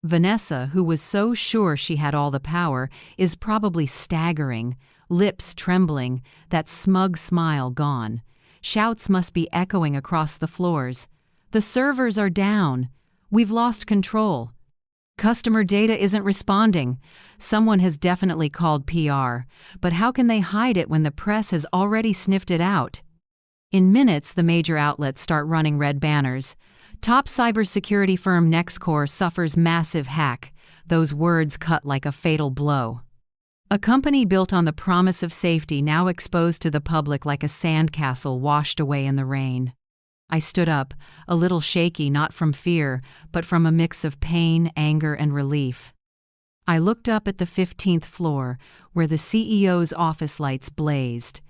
Vanessa, who was so sure she had all the power, is probably staggering, lips trembling, that smug smile gone. Shouts must be echoing across the floors. The servers are down. We've lost control. Customer data isn't responding. Someone has definitely called PR, but how can they hide it when the press has already sniffed it out? In minutes, the major outlets start running red banners. Top cybersecurity firm NextCore suffers massive hack. Those words cut like a fatal blow. A company built on the promise of safety now exposed to the public like a sandcastle washed away in the rain. I stood up, a little shaky, not from fear, but from a mix of pain, anger, and relief. I looked up at the 15th floor, where the CEO's office lights blazed.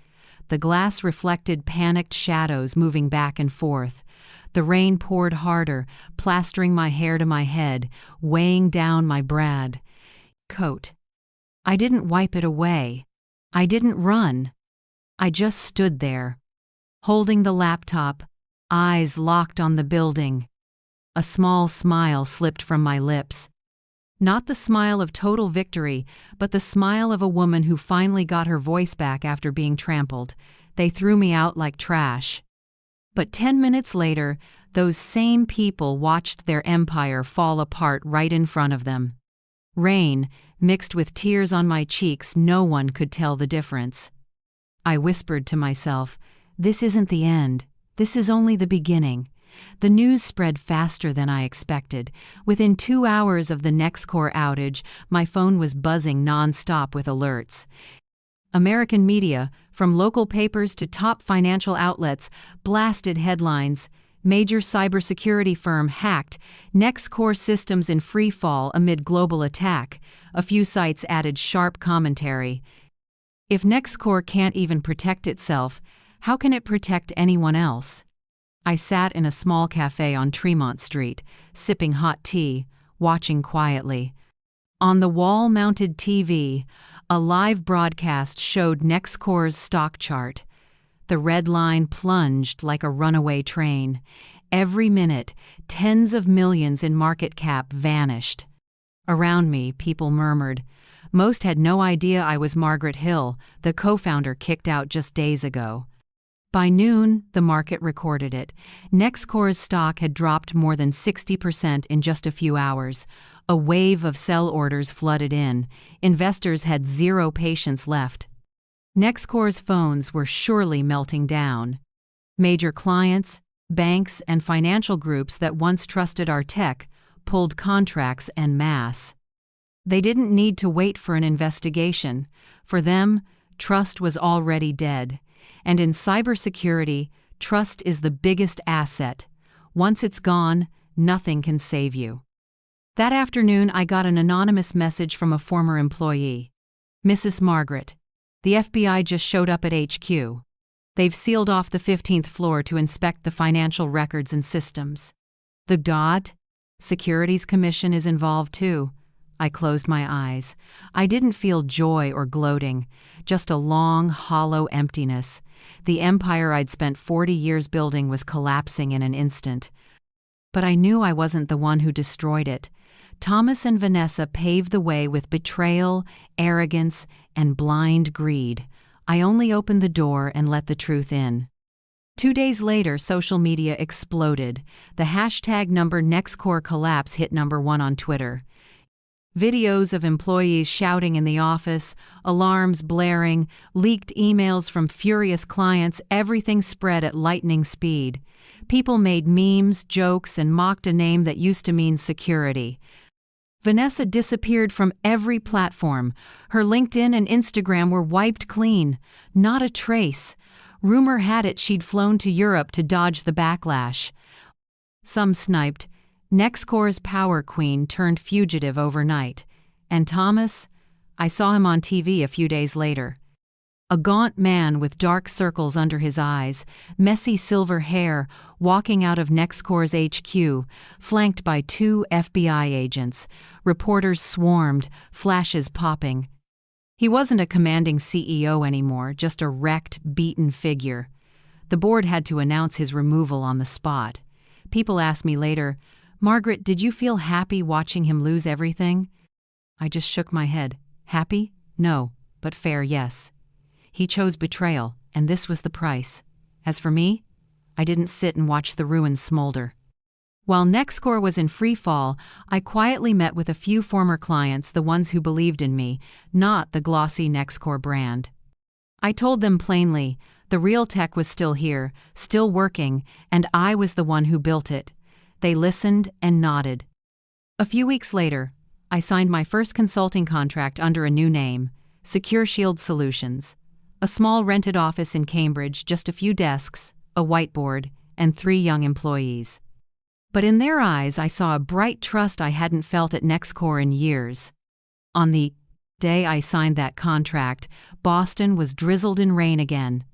The glass reflected panicked shadows moving back and forth. The rain poured harder, plastering my hair to my head, weighing down my Brad coat. I didn't wipe it away. I didn't run. I just stood there, holding the laptop, eyes locked on the building. A small smile slipped from my lips. Not the smile of total victory, but the smile of a woman who finally got her voice back after being trampled. They threw me out like trash. But 10 minutes later, those same people watched their empire fall apart right in front of them. Rain, mixed with tears on my cheeks, no one could tell the difference. I whispered to myself, "This isn't the end. This is only the beginning." The news spread faster than I expected. Within 2 hours of the NextCore outage, my phone was buzzing nonstop with alerts. American media, from local papers to top financial outlets, blasted headlines. Major cybersecurity firm hacked, NextCore systems in free fall amid global attack. A few sites added sharp commentary. If NextCore can't even protect itself, how can it protect anyone else? I sat in a small cafe on Tremont Street, sipping hot tea, watching quietly. On the wall-mounted TV, a live broadcast showed NextCore's stock chart. The red line plunged like a runaway train. Every minute, tens of millions in market cap vanished. Around me, people murmured. Most had no idea I was Margaret Hill, the co-founder kicked out just days ago. By noon, the market recorded it. Nextcore's stock had dropped more than 60% in just a few hours. A wave of sell orders flooded in. Investors had zero patience left. Nextcore's phones were surely melting down. Major clients, banks, and financial groups that once trusted our tech pulled contracts en masse. They didn't need to wait for an investigation. For them, trust was already dead. And in cybersecurity, trust is the biggest asset. Once it's gone, nothing can save you. That afternoon, I got an anonymous message from a former employee. Mrs. Margaret, the FBI just showed up at HQ. They've sealed off the 15th floor to inspect the financial records and systems. The Securities Commission is involved too. I closed my eyes. I didn't feel joy or gloating, just a long, hollow emptiness. The empire I'd spent 40 years building was collapsing in an instant. But I knew I wasn't the one who destroyed it. Thomas and Vanessa paved the way with betrayal, arrogance, and blind greed. I only opened the door and let the truth in. 2 days later, social media exploded. The hashtag #Nextcore collapse hit #1 on Twitter. Videos of employees shouting in the office, alarms blaring, leaked emails from furious clients, everything spread at lightning speed. People made memes, jokes, and mocked a name that used to mean security. Vanessa disappeared from every platform. Her LinkedIn and Instagram were wiped clean. Not a trace. Rumor had it she'd flown to Europe to dodge the backlash. Some sniped. Nextcore's power queen turned fugitive overnight. And Thomas? I saw him on TV a few days later. A gaunt man with dark circles under his eyes, messy silver hair, walking out of Nextcore's HQ, flanked by 2 FBI agents. Reporters swarmed, flashes popping. He wasn't a commanding CEO anymore, just a wrecked, beaten figure. The board had to announce his removal on the spot. People asked me later, "Margaret, did you feel happy watching him lose everything?" I just shook my head. Happy? No, but fair, yes. He chose betrayal, and this was the price. As for me, I didn't sit and watch the ruins smolder. While Nextcore was in free fall, I quietly met with a few former clients, the ones who believed in me, not the glossy Nextcore brand. I told them plainly, the real tech was still here, still working, and I was the one who built it. They listened and nodded. A few weeks later, I signed my first consulting contract under a new name, Secure Shield Solutions. A small rented office in Cambridge, just a few desks, a whiteboard, and 3 young employees. But in their eyes, I saw a bright trust I hadn't felt at Nextcore in years. On the day I signed that contract, Boston was drizzled in rain again.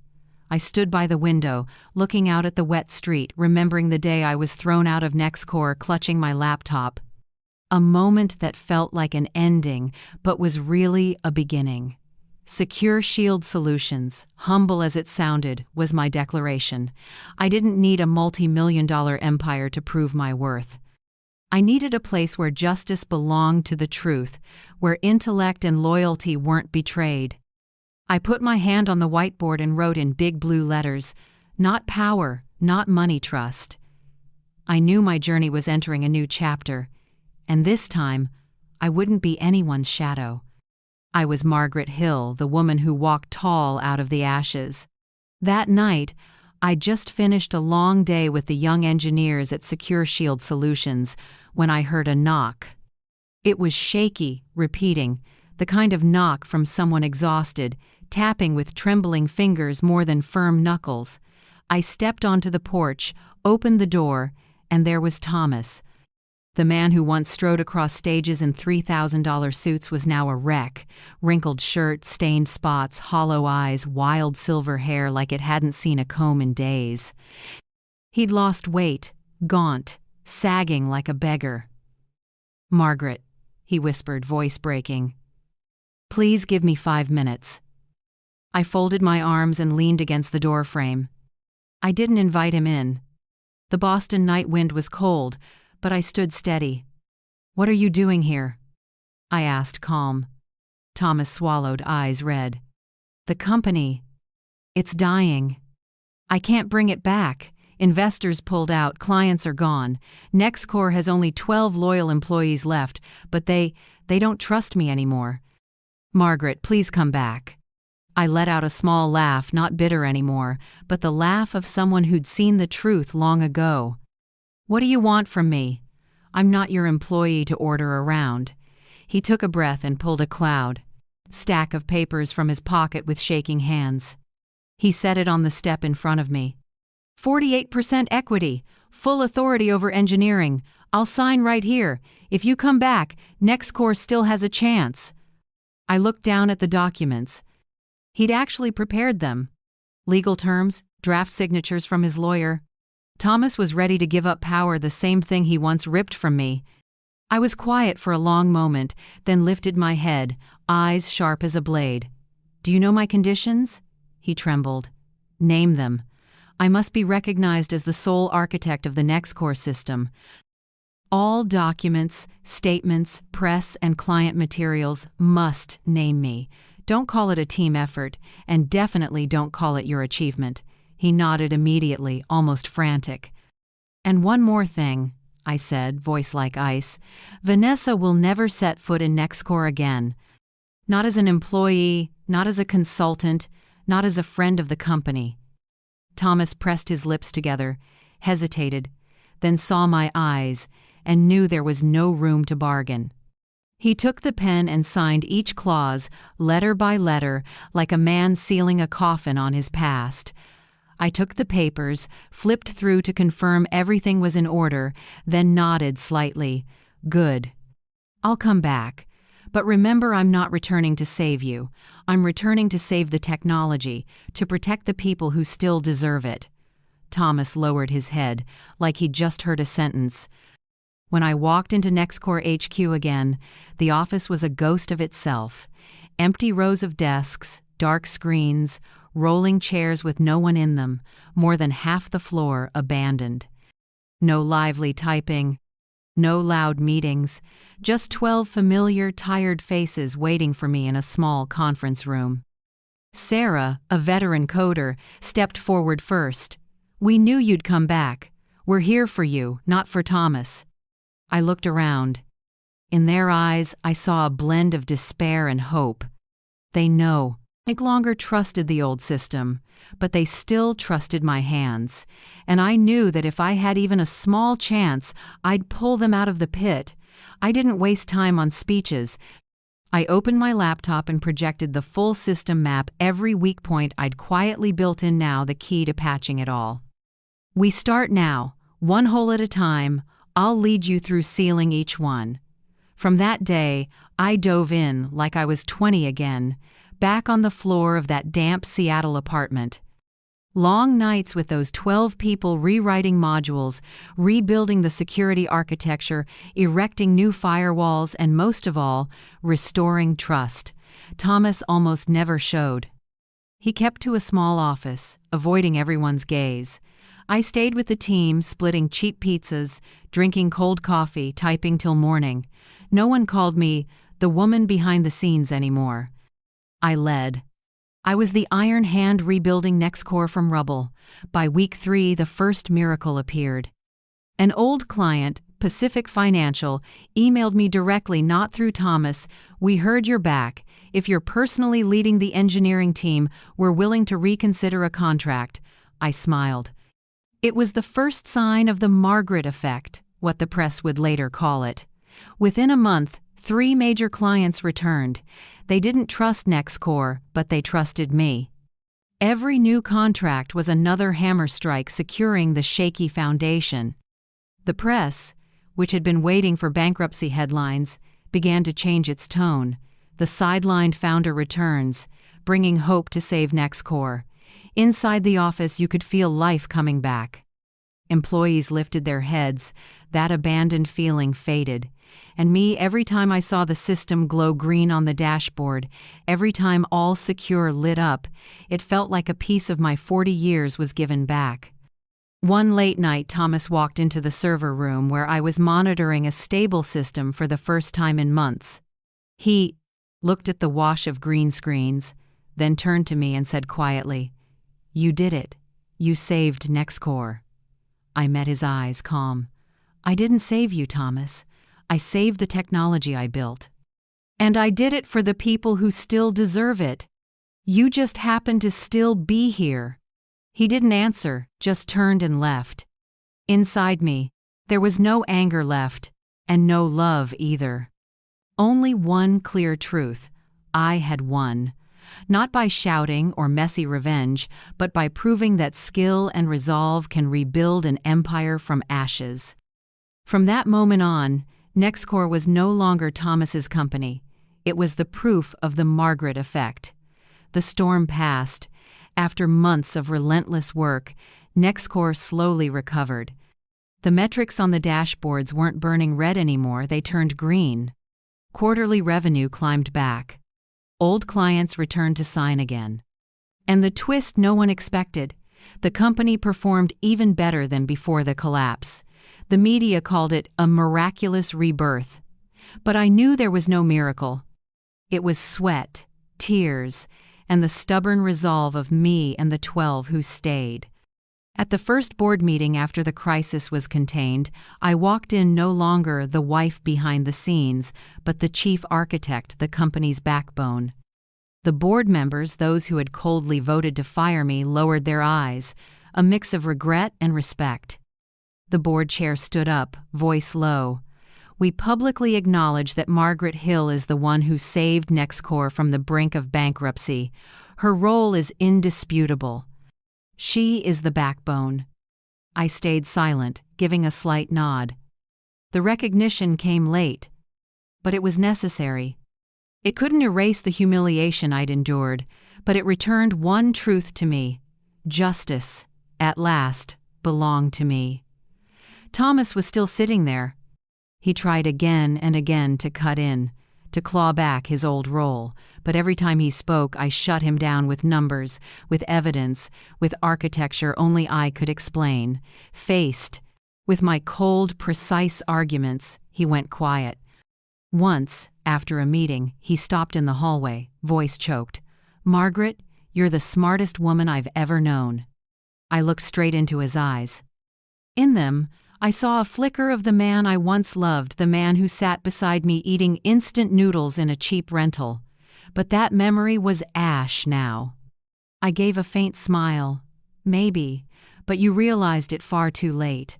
I stood by the window, looking out at the wet street, remembering the day I was thrown out of Nextcore, clutching my laptop. A moment that felt like an ending, but was really a beginning. Secure Shield Solutions, humble as it sounded, was my declaration. I didn't need a multi-million-dollar empire to prove my worth. I needed a place where justice belonged to the truth, where intellect and loyalty weren't betrayed. I put my hand on the whiteboard and wrote in big blue letters, not power, not money, trust. I knew my journey was entering a new chapter, and this time, I wouldn't be anyone's shadow. I was Margaret Hill, the woman who walked tall out of the ashes. That night, I'd just finished a long day with the young engineers at Secure Shield Solutions when I heard a knock. It was shaky, repeating, the kind of knock from someone exhausted, tapping with trembling fingers more than firm knuckles. I stepped onto the porch, opened the door, and there was Thomas. The man who once strode across stages in $3,000 suits was now a wreck. Wrinkled shirt, stained spots, hollow eyes, wild silver hair like it hadn't seen a comb in days. He'd lost weight, gaunt, sagging like a beggar. "Margaret," he whispered, voice breaking. "Please give me 5 minutes." I folded my arms and leaned against the doorframe. I didn't invite him in. The Boston night wind was cold, but I stood steady. "What are you doing here?" I asked, calm. Thomas swallowed, eyes red. The company, it's dying. I can't bring it back. Investors pulled out, clients are gone. Nextcore has only 12 loyal employees left, but they don't trust me anymore. Margaret, please come back. I let out a small laugh, not bitter anymore, but the laugh of someone who'd seen the truth long ago. What do you want from me? I'm not your employee to order around. He took a breath and pulled a stack of papers from his pocket with shaking hands. He set it on the step in front of me. 48% equity, full authority over engineering. I'll sign right here. If you come back, Nextcore still has a chance. I looked down at the documents. He'd actually prepared them. Legal terms, draft signatures from his lawyer. Thomas was ready to give up power, the same thing he once ripped from me. I was quiet for a long moment, then lifted my head, eyes sharp as a blade. Do you know my conditions? He trembled. Name them. I must be recognized as the sole architect of the Nextcore system. All documents, statements, press, and client materials must name me. Don't call it a team effort, and definitely don't call it your achievement. He nodded immediately, almost frantic. And one more thing, I said, voice like ice. Vanessa will never set foot in Nextcore again. Not as an employee, not as a consultant, not as a friend of the company. Thomas pressed his lips together, hesitated, then saw my eyes, and knew there was no room to bargain. He took the pen and signed each clause, letter by letter, like a man sealing a coffin on his past. I took the papers, flipped through to confirm everything was in order, then nodded slightly. Good. I'll come back. But remember, I'm not returning to save you. I'm returning to save the technology, to protect the people who still deserve it. Thomas lowered his head, like he'd just heard a sentence. When I walked into Nextcore HQ again, the office was a ghost of itself. Empty rows of desks, dark screens, rolling chairs with no one in them, more than half the floor abandoned. No lively typing, no loud meetings, just 12 familiar, tired faces waiting for me in a small conference room. Sarah, a veteran coder, stepped forward first. We knew you'd come back. We're here for you, not for Thomas. I looked around. In their eyes, I saw a blend of despair and hope. They no longer trusted the old system, but they still trusted my hands, and I knew that if I had even a small chance, I'd pull them out of the pit. I didn't waste time on speeches. I opened my laptop and projected the full system map, every weak point I'd quietly built in, now the key to patching it all. We start now, one hole at a time. I'll lead you through sealing each one. From that day, I dove in like I was 20 again, back on the floor of that damp Seattle apartment. Long nights with those 12 people rewriting modules, rebuilding the security architecture, erecting new firewalls, and most of all, restoring trust. Thomas almost never showed. He kept to a small office, avoiding everyone's gaze. I stayed with the team, splitting cheap pizzas, drinking cold coffee, typing till morning. No one called me the woman behind the scenes anymore. I led. I was the iron hand rebuilding Nextcore from rubble. By week 3, the first miracle appeared. An old client, Pacific Financial, emailed me directly, not through Thomas. We heard you're back. If you're personally leading the engineering team, we're willing to reconsider a contract. I smiled. It was the first sign of the Margaret effect, what the press would later call it. Within a month, 3 major clients returned. They didn't trust Nextcore, but they trusted me. Every new contract was another hammer strike securing the shaky foundation. The press, which had been waiting for bankruptcy headlines, began to change its tone. The sidelined founder returns, bringing hope to save Nextcore. Inside the office, you could feel life coming back. Employees lifted their heads, that abandoned feeling faded. And me, every time I saw the system glow green on the dashboard, every time All Secure lit up, it felt like a piece of my 40 years was given back. One late night, Thomas walked into the server room where I was monitoring a stable system for the first time in months. He looked at the wash of green screens, then turned to me and said quietly, "You did it. You saved NextCore." I met his eyes, calm. "I didn't save you, Thomas. I saved the technology I built. And I did it for the people who still deserve it. You just happen to still be here." He didn't answer, just turned and left. Inside me, there was no anger left, and no love either. Only one clear truth: I had won. Not by shouting or messy revenge, but by proving that skill and resolve can rebuild an empire from ashes. From that moment on, NextCore was no longer Thomas's company. It was the proof of the Margaret effect. The storm passed. After months of relentless work, NextCore slowly recovered. The metrics on the dashboards weren't burning red anymore, they turned green. Quarterly revenue climbed back. Old clients returned to sign again. And the twist no one expected: the company performed even better than before the collapse. The media called it a miraculous rebirth. But I knew there was no miracle. It was sweat, tears, and the stubborn resolve of me and the 12 who stayed. At the first board meeting after the crisis was contained, I walked in no longer the wife behind the scenes, but the chief architect, the company's backbone. The board members, those who had coldly voted to fire me, lowered their eyes, a mix of regret and respect. The board chair stood up, voice low. "We publicly acknowledge that Margaret Hill is the one who saved NextCore from the brink of bankruptcy. Her role is indisputable. She is the backbone." I stayed silent, giving a slight nod. The recognition came late, but it was necessary. It couldn't erase the humiliation I'd endured, but it returned one truth to me: justice, at last, belonged to me. Thomas was still sitting there. He tried again and again to cut in, to claw back his old role, but every time he spoke, I shut him down with numbers, with evidence, with architecture only I could explain. Faced with my cold, precise arguments, he went quiet. Once, after a meeting, he stopped in the hallway, voice choked. "Margaret, you're the smartest woman I've ever known." I looked straight into his eyes. In them, I saw a flicker of the man I once loved, the man who sat beside me eating instant noodles in a cheap rental. But that memory was ash now. I gave a faint smile. "Maybe, but you realized it far too late.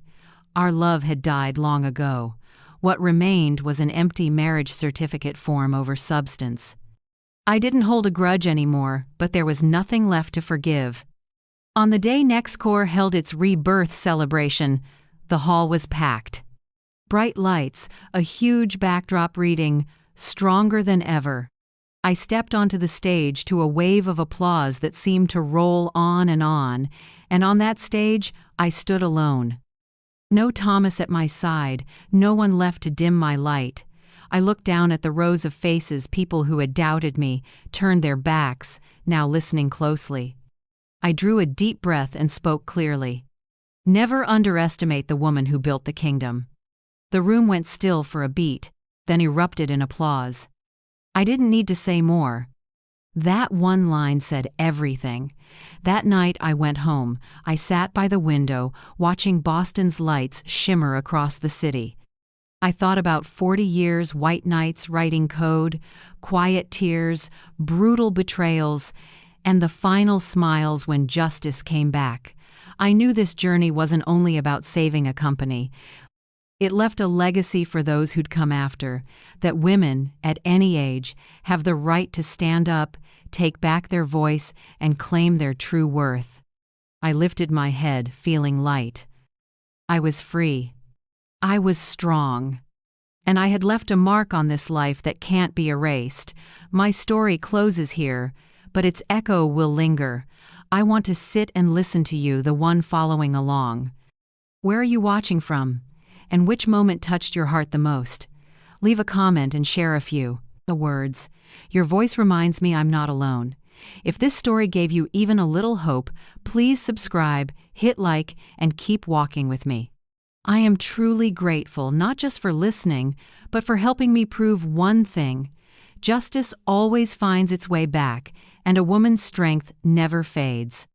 Our love had died long ago. What remained was an empty marriage certificate form over substance." I didn't hold a grudge anymore, but there was nothing left to forgive. On the day NextCore held its rebirth celebration, the hall was packed. Bright lights, a huge backdrop reading, "Stronger than ever." I stepped onto the stage to a wave of applause that seemed to roll on, and on that stage I stood alone. No Thomas at my side, no one left to dim my light. I looked down at the rows of faces, people who had doubted me, turned their backs, now listening closely. I drew a deep breath and spoke clearly. "Never underestimate the woman who built the kingdom." The room went still for a beat, then erupted in applause. I didn't need to say more. That one line said everything. That night I went home. I sat by the window, watching Boston's lights shimmer across the city. I thought about 40 years, white nights writing code, quiet tears, brutal betrayals, and the final smiles when justice came back. I knew this journey wasn't only about saving a company. It left a legacy for those who'd come after, that women, at any age, have the right to stand up, take back their voice, and claim their true worth. I lifted my head, feeling light. I was free. I was strong. And I had left a mark on this life that can't be erased. My story closes here, but its echo will linger. I want to sit and listen to you, the one following along. Where are you watching from? And which moment touched your heart the most? Leave a comment and share a few. The words. Your voice reminds me I'm not alone. If this story gave you even a little hope, please subscribe, hit like, and keep walking with me. I am truly grateful, not just for listening, but for helping me prove one thing. Justice always finds its way back, and a woman's strength never fades.